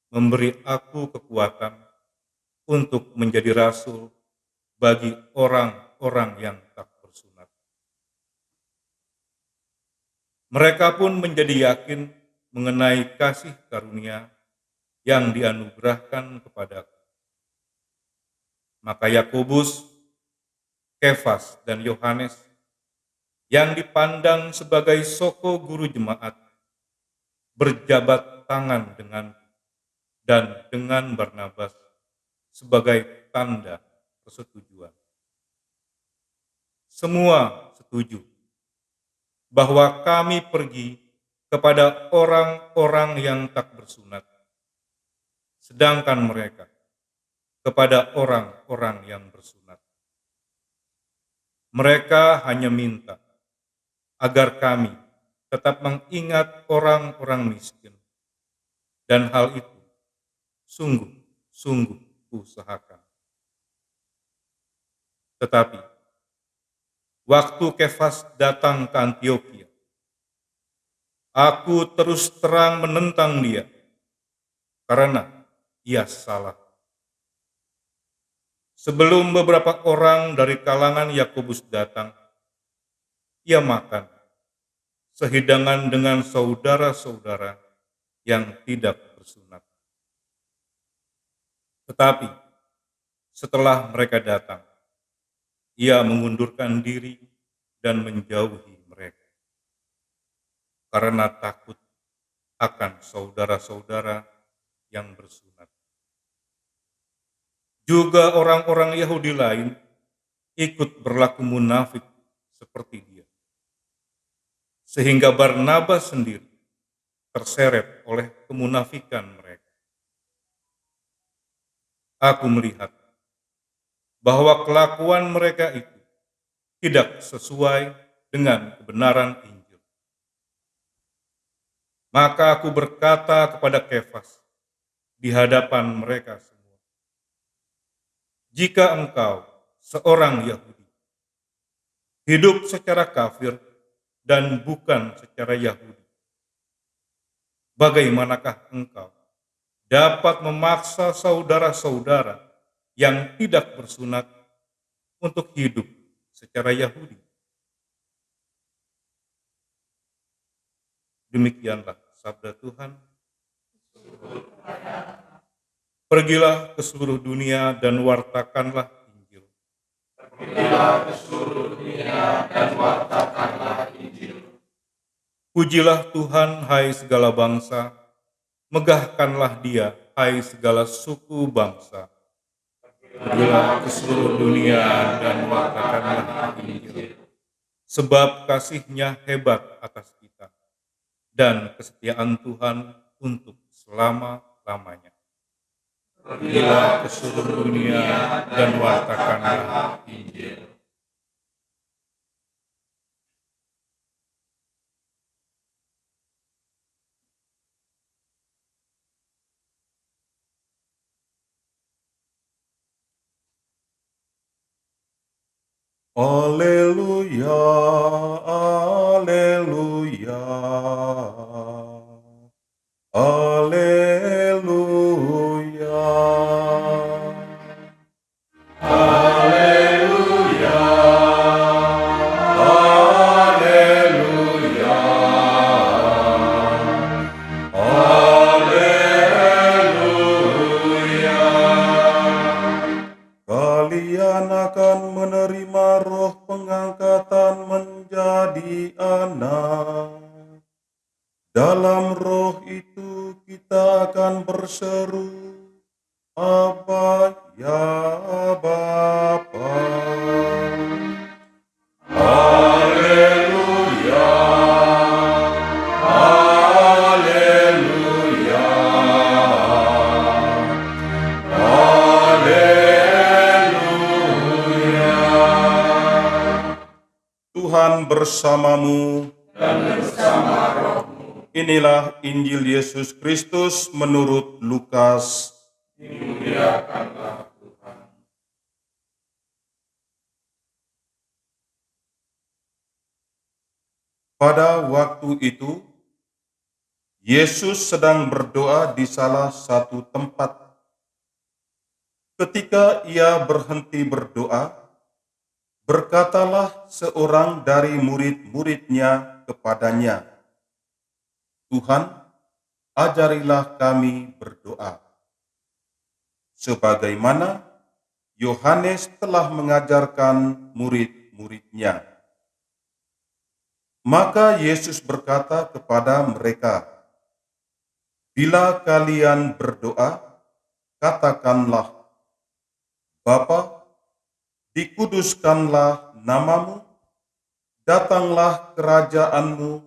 memberi aku kekuatan untuk menjadi rasul bagi orang-orang yang tak bersunat. Mereka pun menjadi yakin mengenai kasih karunia yang dianugerahkan kepadaku. Maka Yakobus, Kefas dan Yohanes yang dipandang sebagai soko guru jemaat berjabat tangan dengan dan dengan Barnabas sebagai tanda persetujuan. Semua setuju bahwa kami pergi kepada orang-orang yang tak bersunat, sedangkan mereka kepada orang-orang yang bersunat. Mereka hanya minta agar kami tetap mengingat orang-orang miskin, dan hal itu sungguh usahakan. Tetapi waktu Kefas datang ke Antiokhia, aku terus terang menentang dia karena ia salah. Sebelum beberapa orang dari kalangan Yakobus datang, ia makan sehidangan dengan saudara-saudara yang tidak bersunat. Tetapi setelah mereka datang, ia mengundurkan diri dan menjauhi mereka karena takut akan saudara-saudara yang bersunat. Juga orang-orang Yahudi lain ikut berlaku munafik seperti dia, sehingga Barnabas sendiri terseret oleh kemunafikan mereka. Aku melihat bahwa kelakuan mereka itu tidak sesuai dengan kebenaran Injil. Maka aku berkata kepada Kefas di hadapan mereka semua, jika engkau seorang Yahudi hidup secara kafir dan bukan secara Yahudi, bagaimanakah engkau dapat memaksa saudara-saudara yang tidak bersunat untuk hidup secara Yahudi? Demikianlah sabda Tuhan. Pergilah ke seluruh dunia dan wartakanlah Injil.
Pergilah ke seluruh dunia dan wartakanlah Injil.
Pujilah Tuhan, hai segala bangsa, megahkanlah Dia, hai segala suku bangsa.
Pergilah ke seluruh dunia dan wartakanlah Injil.
Sebab kasih-Nya hebat atas kita, dan kesetiaan Tuhan untuk selama-lamanya.
Pergilah ke seluruh dunia dan wartakanlah Injil.
Alleluia, alleluia, alleluia.
Alleluia, alleluia, alleluia.
Kalian akan menerima roh pengangkatan menjadi anak. Dalam roh itu kita akan berseru, Aba ya Bapa.
Alleluia, alleluia, alleluia.
Tuhan bersamamu.
Dan bersama rohmu.
Inilah Injil Yesus Kristus menurut Lukas.
Dimuliakanlah Tuhan.
Pada waktu itu, Yesus sedang berdoa di salah satu tempat. Ketika ia berhenti berdoa, berkatalah seorang dari murid-muridnya kepadanya, Tuhan, ajarilah kami berdoa. Sebagaimana Yohanes telah mengajarkan murid-muridnya. Maka Yesus berkata kepada mereka, "Bila kalian berdoa, katakanlah, Bapa, dikuduskanlah namamu, datanglah kerajaanmu,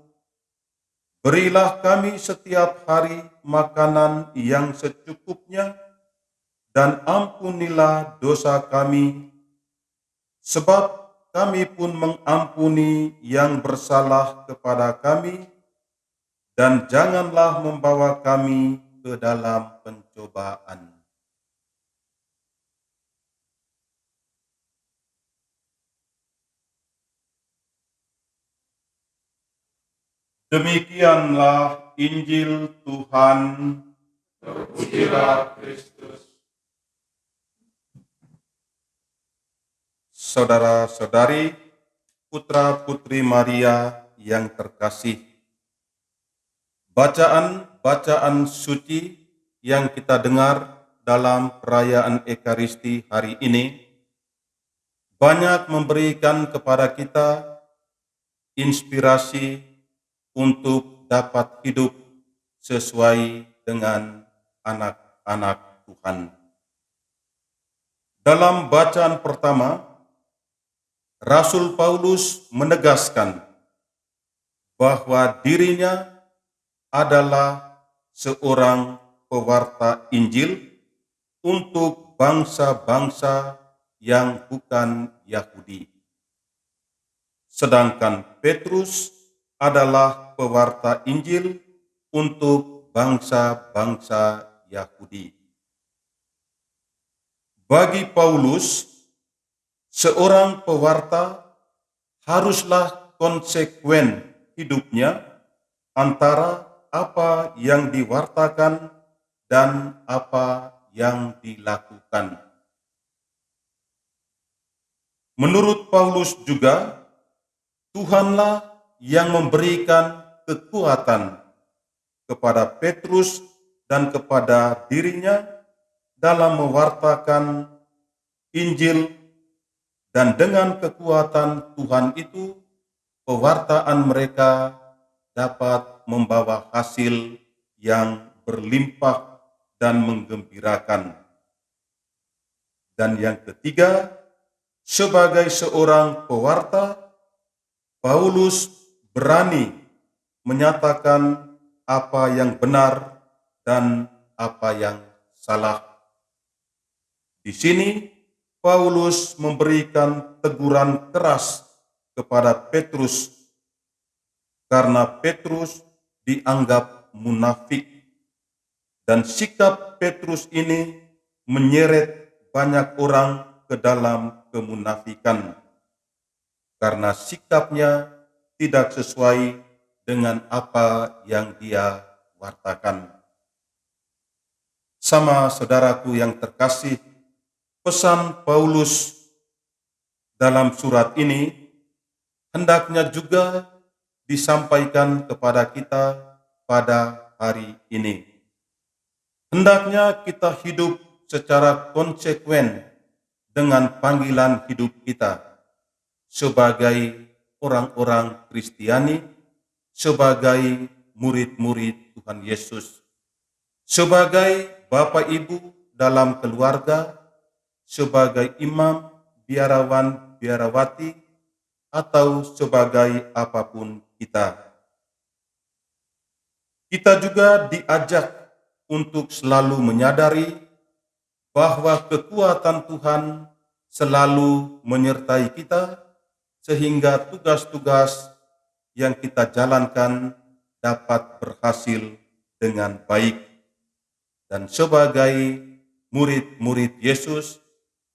berilah kami setiap hari makanan yang secukupnya, dan ampunilah dosa kami, sebab kami pun mengampuni yang bersalah kepada kami, dan janganlah membawa kami ke dalam pencobaan." Demikianlah Injil Tuhan.
Terpujilah Kristus.
Saudara-saudari, putra-putri Maria yang terkasih, bacaan-bacaan suci yang kita dengar dalam perayaan Ekaristi hari ini banyak memberikan kepada kita inspirasi untuk dapat hidup sesuai dengan anak-anak Tuhan. Dalam bacaan pertama, Rasul Paulus menegaskan bahwa dirinya adalah seorang pewarta Injil untuk bangsa-bangsa yang bukan Yahudi. Sedangkan Petrus adalah pewarta Injil untuk bangsa-bangsa Yahudi. Bagi Paulus, seorang pewarta haruslah konsekuen hidupnya antara apa yang diwartakan dan apa yang dilakukan. Menurut Paulus juga, Tuhanlah yang memberikan kekuatan kepada Petrus dan kepada dirinya dalam mewartakan Injil, dan dengan kekuatan Tuhan itu, pewartaan mereka dapat membawa hasil yang berlimpah dan menggembirakan. Dan yang ketiga, sebagai seorang pewarta, Paulus berani menyatakan apa yang benar dan apa yang salah. Di sini Paulus memberikan teguran keras kepada Petrus karena Petrus dianggap munafik, dan sikap Petrus ini menyeret banyak orang ke dalam kemunafikan karena sikapnya tidak sesuai dengan apa yang dia wartakan. Sama saudaraku yang terkasih, pesan Paulus dalam surat ini hendaknya juga disampaikan kepada kita pada hari ini. Hendaknya kita hidup secara konsekuen dengan panggilan hidup kita sebagai orang-orang Kristiani, sebagai murid-murid Tuhan Yesus, sebagai Bapak Ibu dalam keluarga, sebagai imam, biarawan, biarawati, atau sebagai apapun kita. Kita juga diajak untuk selalu menyadari bahwa kekuatan Tuhan selalu menyertai kita, sehingga tugas-tugas yang kita jalankan dapat berhasil dengan baik. Dan sebagai murid-murid Yesus,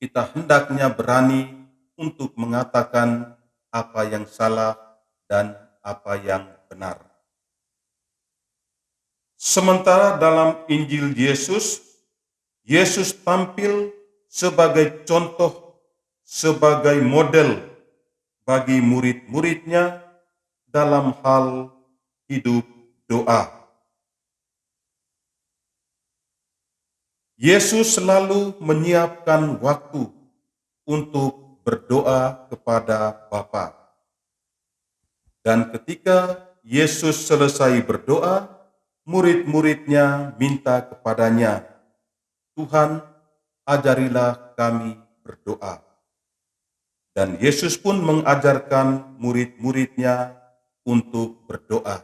kita hendaknya berani untuk mengatakan apa yang salah dan apa yang benar. Sementara dalam Injil Yesus, Yesus tampil sebagai contoh, sebagai model bagi murid-muridnya dalam hal hidup doa. Yesus selalu menyiapkan waktu untuk berdoa kepada Bapa. Dan ketika Yesus selesai berdoa, murid-muridnya minta kepadanya, "Tuhan, ajarilah kami berdoa." Dan Yesus pun mengajarkan murid-muridnya untuk berdoa.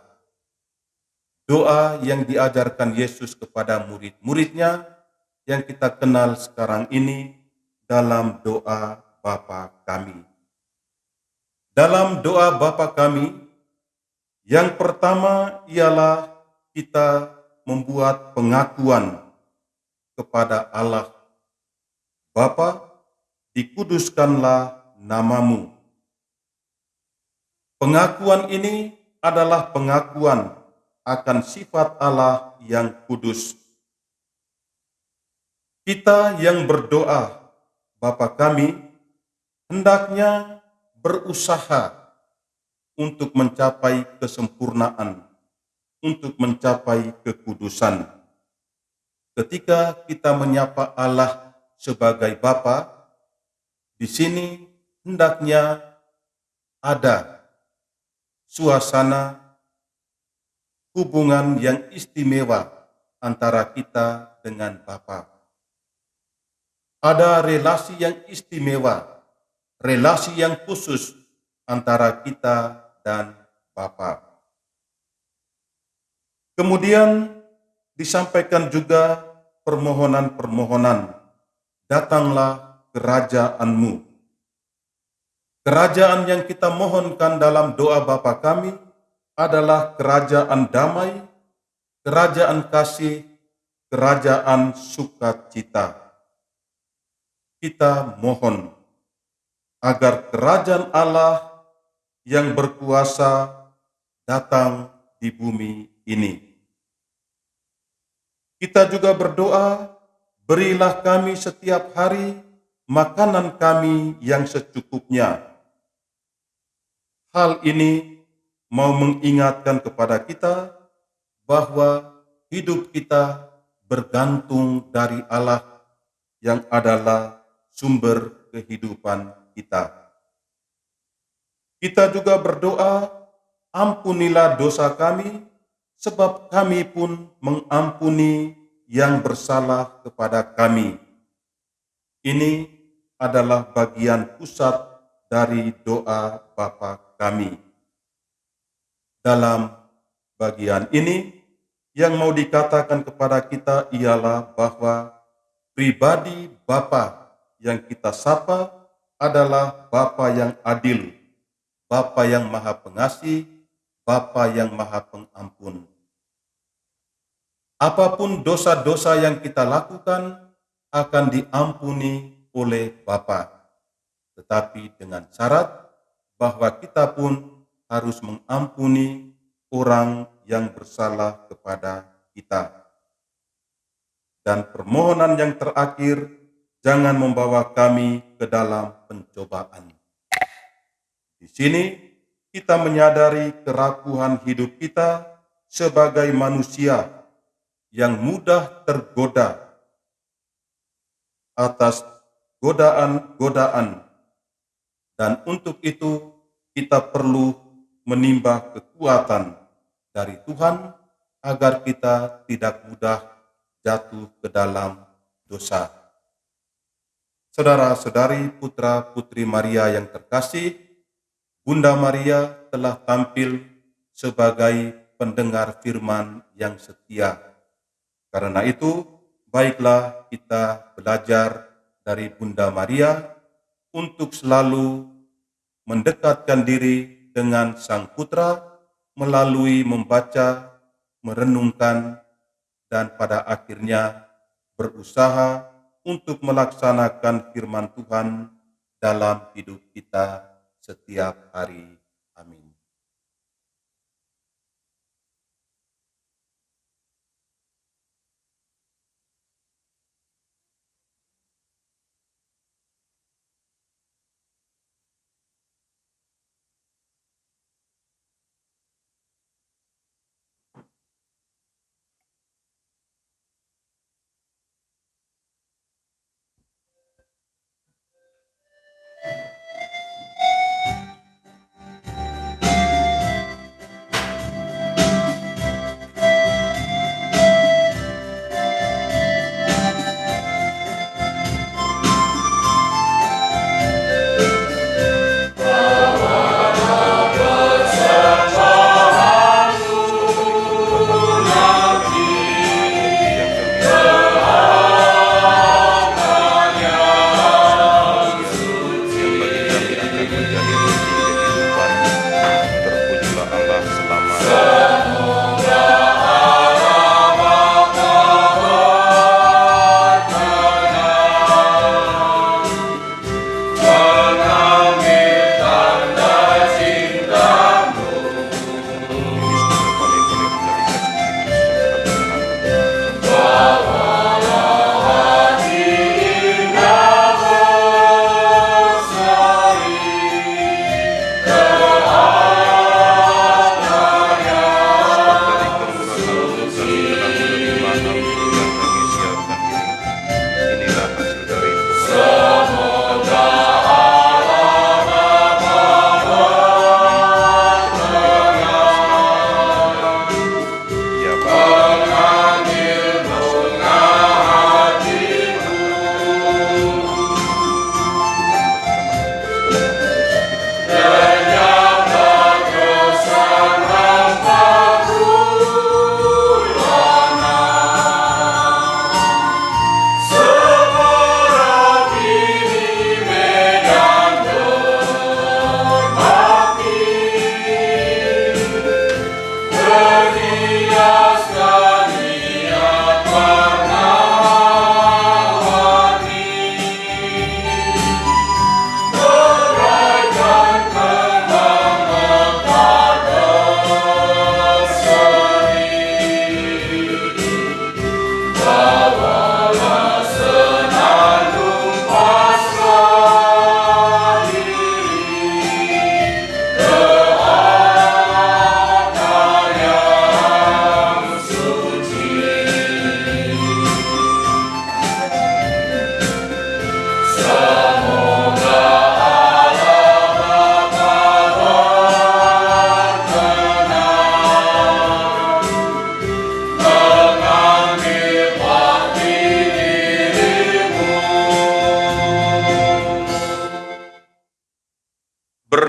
Doa yang diajarkan Yesus kepada murid-muridnya yang kita kenal sekarang ini dalam doa Bapa kami. Dalam doa Bapa kami, yang pertama ialah kita membuat pengakuan kepada Allah. Bapa, dikuduskanlah namamu. Pengakuan ini adalah pengakuan akan sifat Allah yang kudus. Kita yang berdoa, Bapa kami, hendaknya berusaha untuk mencapai kesempurnaan, untuk mencapai kekudusan. Ketika kita menyapa Allah sebagai Bapa, di sini hendaknya ada suasana hubungan yang istimewa antara kita dengan Bapa. Ada relasi yang istimewa, relasi yang khusus antara kita dan Bapa. Kemudian disampaikan juga permohonan-permohonan, datanglah kerajaanmu. Kerajaan yang kita mohonkan dalam doa Bapa kami adalah kerajaan damai, kerajaan kasih, kerajaan sukacita. Kita mohon agar kerajaan Allah yang berkuasa datang di bumi ini. Kita juga berdoa, berilah kami setiap hari makanan kami yang secukupnya. Hal ini mau mengingatkan kepada kita bahwa hidup kita bergantung dari Allah yang adalah sumber kehidupan kita. Kita juga berdoa, ampunilah dosa kami, sebab kami pun mengampuni yang bersalah kepada kami. Ini adalah bagian pusat dari doa Bapa kami. Dalam bagian ini, yang mau dikatakan kepada kita ialah bahwa pribadi Bapa yang kita sapa adalah Bapa yang adil, Bapa yang maha pengasih, Bapa yang maha pengampun. Apapun dosa-dosa yang kita lakukan akan diampuni oleh Bapa, tetapi dengan syarat bahwa kita pun harus mengampuni orang yang bersalah kepada kita. Dan permohonan yang terakhir, jangan membawa kami ke dalam pencobaan. Di sini kita menyadari kerapuhan hidup kita sebagai manusia yang mudah tergoda atas godaan-godaan, dan untuk itu kita perlu menimba kekuatan dari Tuhan agar kita tidak mudah jatuh ke dalam dosa. Saudara-saudari, putra-putri Maria yang terkasih, Bunda Maria telah tampil sebagai pendengar firman yang setia. Karena itu, baiklah kita belajar dari Bunda Maria untuk selalu mendekatkan diri dengan Sang Putra melalui membaca, merenungkan, dan pada akhirnya berusaha untuk melaksanakan firman Tuhan dalam hidup kita setiap hari. Amin.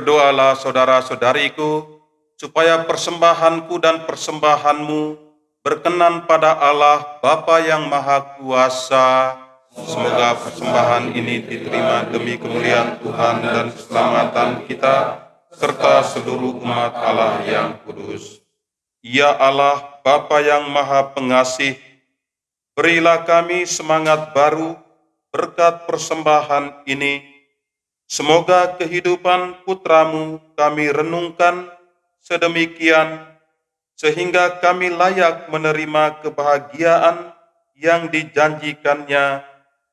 Berdoalah saudara-saudariku, supaya persembahanku dan persembahanmu berkenan pada Allah Bapa yang Maha Kuasa. Semoga persembahan ini diterima demi kemuliaan Tuhan dan keselamatan kita, serta seluruh umat Allah yang kudus. Ya Allah, Bapa yang Maha Pengasih, berilah kami semangat baru berkat persembahan ini. Semoga kehidupan putramu kami renungkan sedemikian, sehingga kami layak menerima kebahagiaan yang dijanjikannya,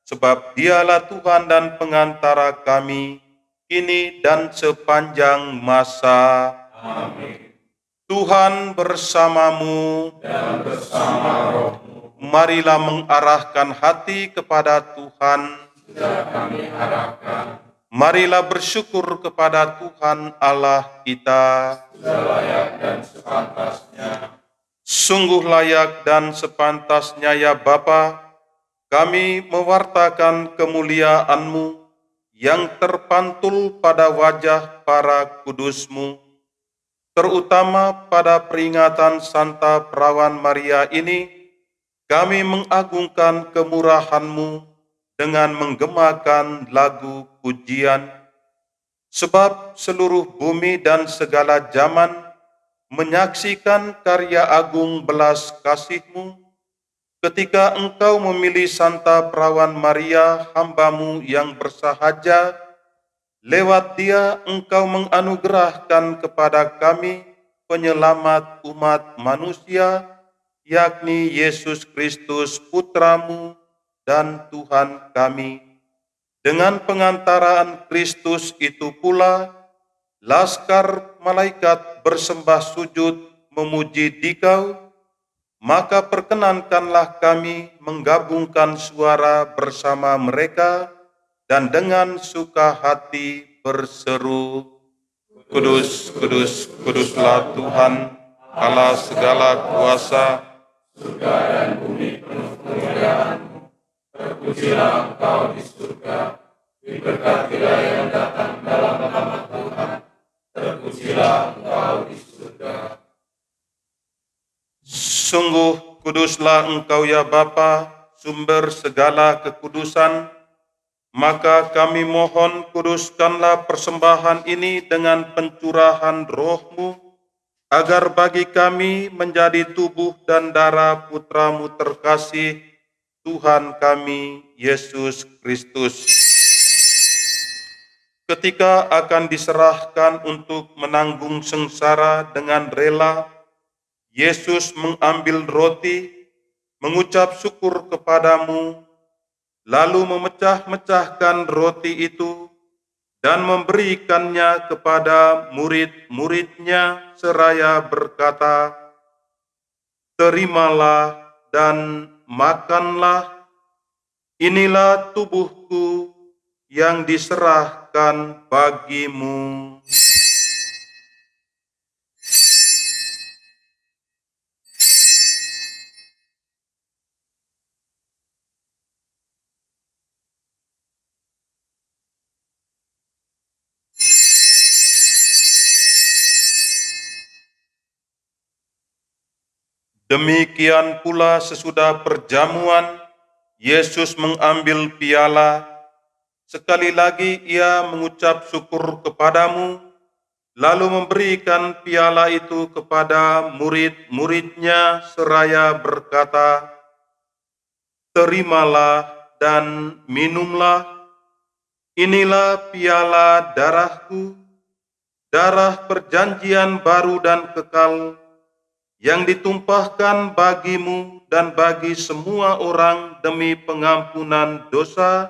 sebab dialah Tuhan dan pengantara kami, kini dan sepanjang masa.
Amin.
Tuhan bersamamu
Dan bersama rohmu
marilah mengarahkan hati kepada Tuhan.
sudah kami harapkan,
Marilah bersyukur kepada Tuhan Allah kita.
sudah layak dan sepantasnya.
Sungguh layak dan sepantasnya ya Bapa, kami mewartakan kemuliaan-Mu yang terpantul pada wajah para kudus-Mu, terutama pada peringatan Santa Perawan Maria ini. Kami mengagungkan kemurahan-Mu dengan menggemakan lagu pujian, sebab seluruh bumi dan segala zaman menyaksikan karya agung belas kasih-Mu ketika Engkau memilih Santa Perawan Maria, hamba-Mu yang bersahaja. Lewat dia Engkau menganugerahkan kepada kami penyelamat umat manusia, yakni Yesus Kristus Putra-Mu dan Tuhan kami. Dengan pengantaraan Kristus itu pula, laskar malaikat bersembah sujud memuji Dikau, maka perkenankanlah kami menggabungkan suara bersama mereka dan dengan suka hati berseru, Kudus, kudus, kuduslah Tuhan, Allah segala kuasa.
Surga dan bumi penuh kemuliaan-Mu. Terpujilah Engkau di surga, diberkatilah yang datang dalam nama Tuhan. Terpujilah Engkau di surga.
Sungguh kuduslah Engkau ya Bapa, sumber segala kekudusan. Maka kami mohon, kuduskanlah persembahan ini dengan pencurahan Roh-Mu, agar bagi kami menjadi tubuh dan darah Putra-Mu terkasih, Tuhan kami, Yesus Kristus. Ketika akan diserahkan untuk menanggung sengsara dengan rela, Yesus mengambil roti, mengucap syukur kepadamu, lalu memecah-mecahkan roti itu dan memberikannya kepada murid-muridnya seraya berkata, terimalah dan makanlah, inilah tubuhku yang diserahkan bagimu. Demikian pula sesudah perjamuan, Yesus mengambil piala. Sekali lagi ia mengucap syukur kepadamu, lalu memberikan piala itu kepada murid-muridnya seraya berkata, terimalah dan minumlah, inilah piala darahku, darah perjanjian baru dan kekal, yang ditumpahkan bagimu dan bagi semua orang demi pengampunan dosa.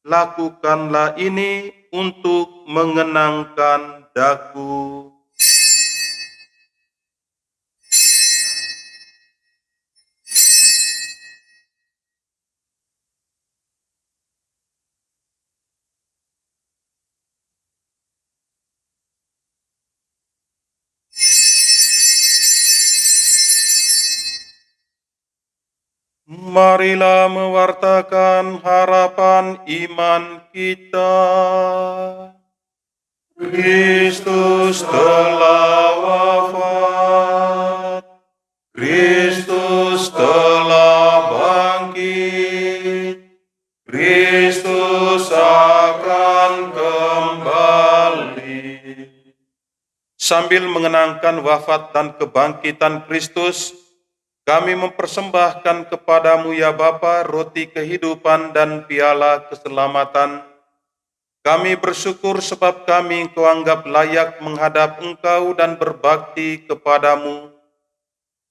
Lakukanlah ini untuk mengenangkan daku. Marilah mewartakan harapan iman kita. Kristus telah wafat, Kristus telah bangkit, Kristus akan kembali. Sambil mengenangkan wafat dan kebangkitan Kristus, kami mempersembahkan kepadamu ya Bapa roti kehidupan dan piala keselamatan. Kami bersyukur sebab kami Engkau anggap layak menghadap Engkau dan berbakti kepadamu.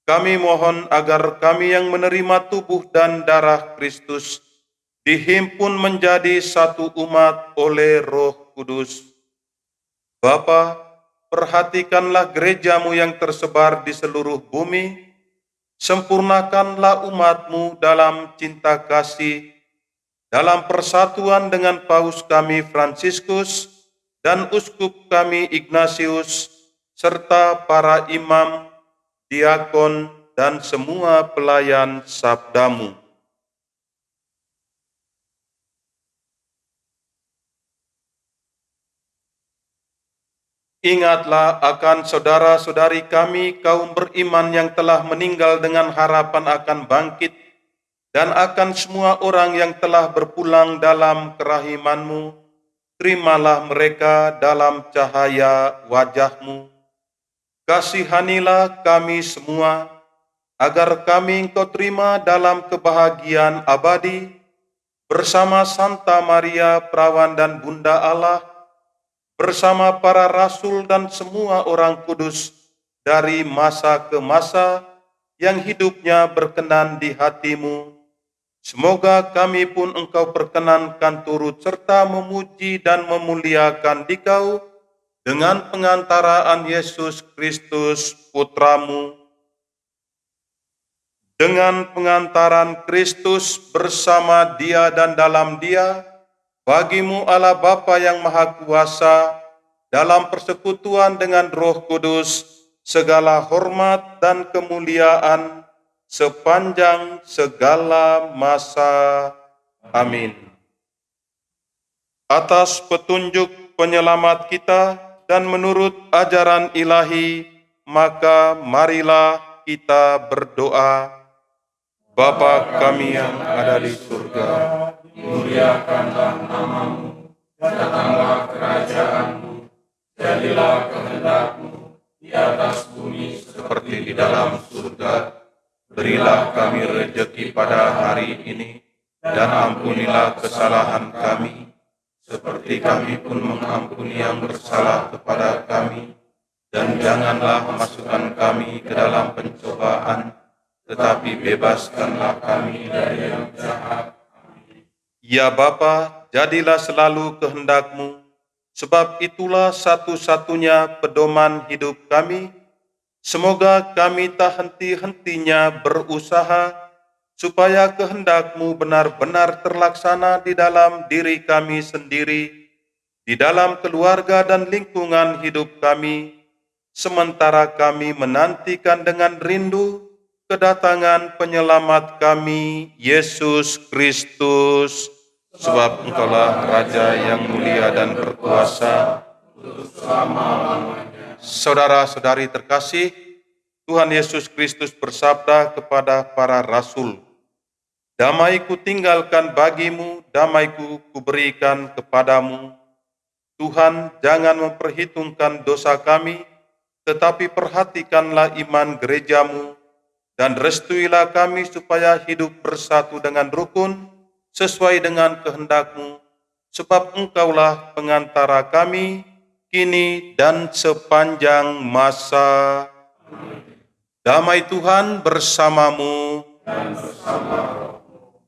Kami mohon agar kami yang menerima tubuh dan darah Kristus dihimpun menjadi satu umat oleh Roh Kudus. Bapa, perhatikanlah gerejamu yang tersebar di seluruh bumi, sempurnakanlah umatmu dalam cinta kasih, dalam persatuan dengan Paus kami Fransiskus dan Uskup kami Ignatius, serta para imam, diakon, dan semua pelayan sabdamu. Ingatlah akan saudara-saudari kami kaum beriman yang telah meninggal dengan harapan akan bangkit, dan akan semua orang yang telah berpulang dalam kerahiman-Mu. Terimalah mereka dalam cahaya wajah-Mu. Kasihanilah kami semua, agar kami Engkau terima dalam kebahagiaan abadi, bersama Santa Maria, Perawan dan Bunda Allah, bersama para rasul dan semua orang kudus dari masa ke masa yang hidupnya berkenan di hati-Mu. Semoga kami pun Engkau perkenankan turut serta memuji dan memuliakan Dikau dengan pengantaraan Yesus Kristus Putra-Mu. Dengan pengantaran Kristus bersama Dia dan dalam Dia, bagi-Mu Allah Bapa yang Maha Kuasa, dalam persekutuan dengan Roh Kudus, segala hormat dan kemuliaan sepanjang segala masa. Amin. Atas petunjuk penyelamat kita dan menurut ajaran ilahi, maka marilah kita berdoa. Bapa kami yang ada di surga,
Muliakanlah namamu, datanglah kerajaanmu, jadilah kehendak-Mu di atas bumi
seperti di dalam surga. Berilah kami rejeki pada hari ini, dan ampunilah kesalahan kami, seperti kami pun mengampuni yang bersalah kepada kami. Dan janganlah masukkan kami ke dalam pencobaan, tetapi bebaskanlah kami dari yang jahat. Ya Bapa, jadilah selalu kehendak-Mu, sebab itulah satu-satunya pedoman hidup kami. Semoga kami tak henti-hentinya berusaha, supaya kehendak-Mu benar-benar terlaksana di dalam diri kami sendiri, di dalam keluarga dan lingkungan hidup kami, sementara kami menantikan dengan rindu kedatangan penyelamat kami, Yesus Kristus. Sebab Engkaulah Raja yang mulia dan berkuasa untuk selama-lamanya. Saudara-saudari terkasih, Tuhan Yesus Kristus bersabda kepada para rasul, "Damai-Ku tinggalkan bagimu, damai-Ku kuberikan kepadamu." Tuhan, jangan memperhitungkan dosa kami, tetapi perhatikanlah iman gereja-Mu, dan restuilah kami supaya hidup bersatu dengan rukun, sesuai dengan kehendak-Mu, sebab Engkaulah pengantara kami, kini dan sepanjang masa. Damai Tuhan bersamamu.
dan bersama rohmu.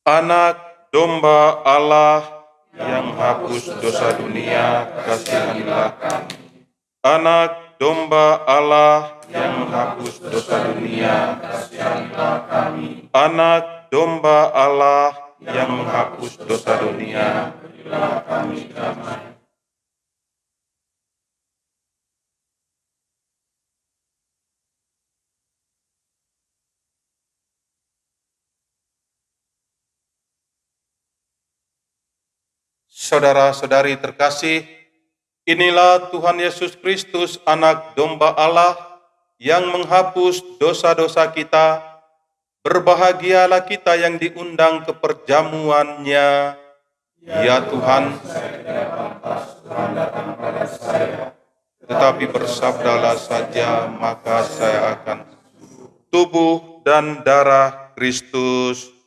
Anak domba Allah yang hapus dosa dunia, kasihanilah kami. Anak domba Allah yang menghapus dosa dunia,
Kasihanilah kami,
Anak domba Allah yang menghapus dosa dunia,
berilah kami damai.
Saudara-saudari terkasih, inilah Tuhan Yesus Kristus, Anak Domba Allah yang menghapus dosa-dosa kita. Berbahagialah kita yang diundang ke perjamuannya. Ya Tuhan, tetapi bersabdalah saja, maka saya akan tubuh dan darah Kristus.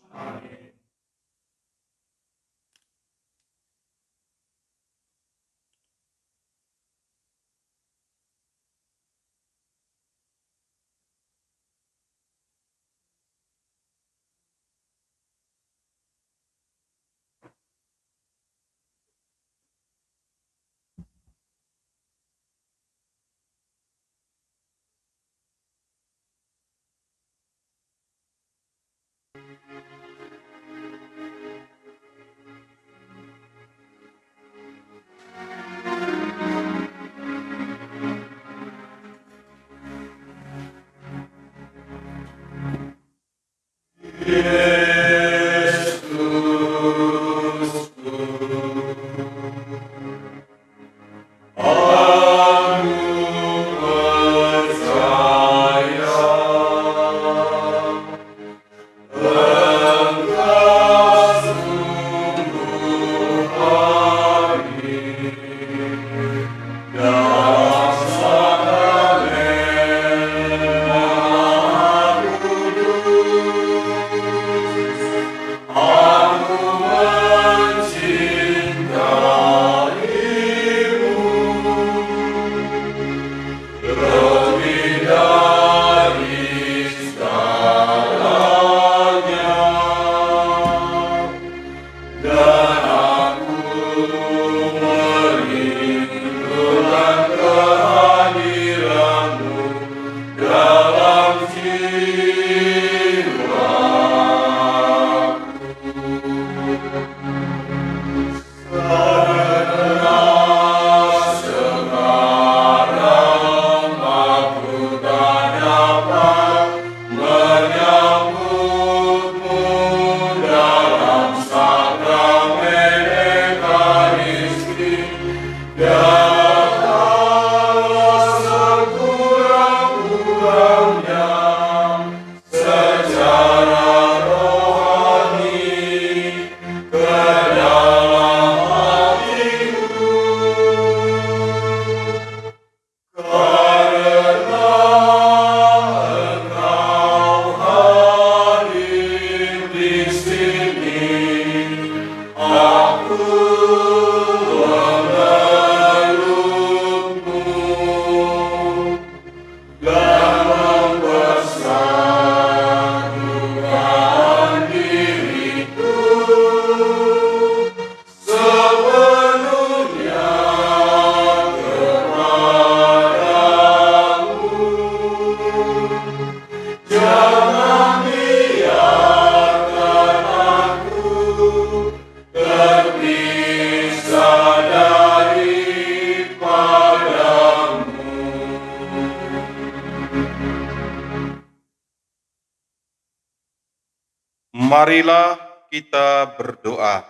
Marilah kita berdoa.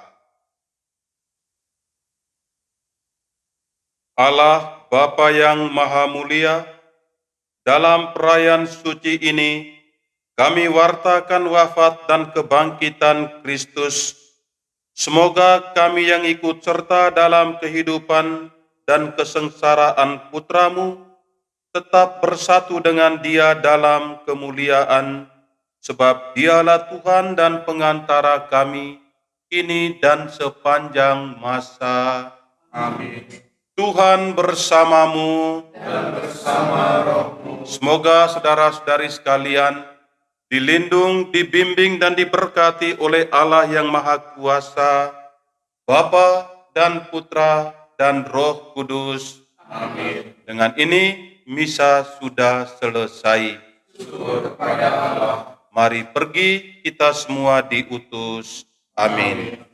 Allah Bapa yang Maha Mulia, dalam perayaan suci ini, kami wartakan wafat dan kebangkitan Kristus. Semoga kami yang ikut serta dalam kehidupan dan kesengsaraan Putra-Mu tetap bersatu dengan Dia dalam kemuliaan, sebab Dialah Tuhan dan pengantara kami, kini dan sepanjang masa.
Amin.
Tuhan bersamamu
Dan bersama rohmu.
Semoga saudara-saudari sekalian dilindung, dibimbing, dan diberkati oleh Allah yang Maha Kuasa, Bapa dan Putra dan Roh Kudus.
Amin.
Dengan ini, misa sudah selesai.
Syukur kepada Allah.
Mari pergi, kita semua diutus. Amin.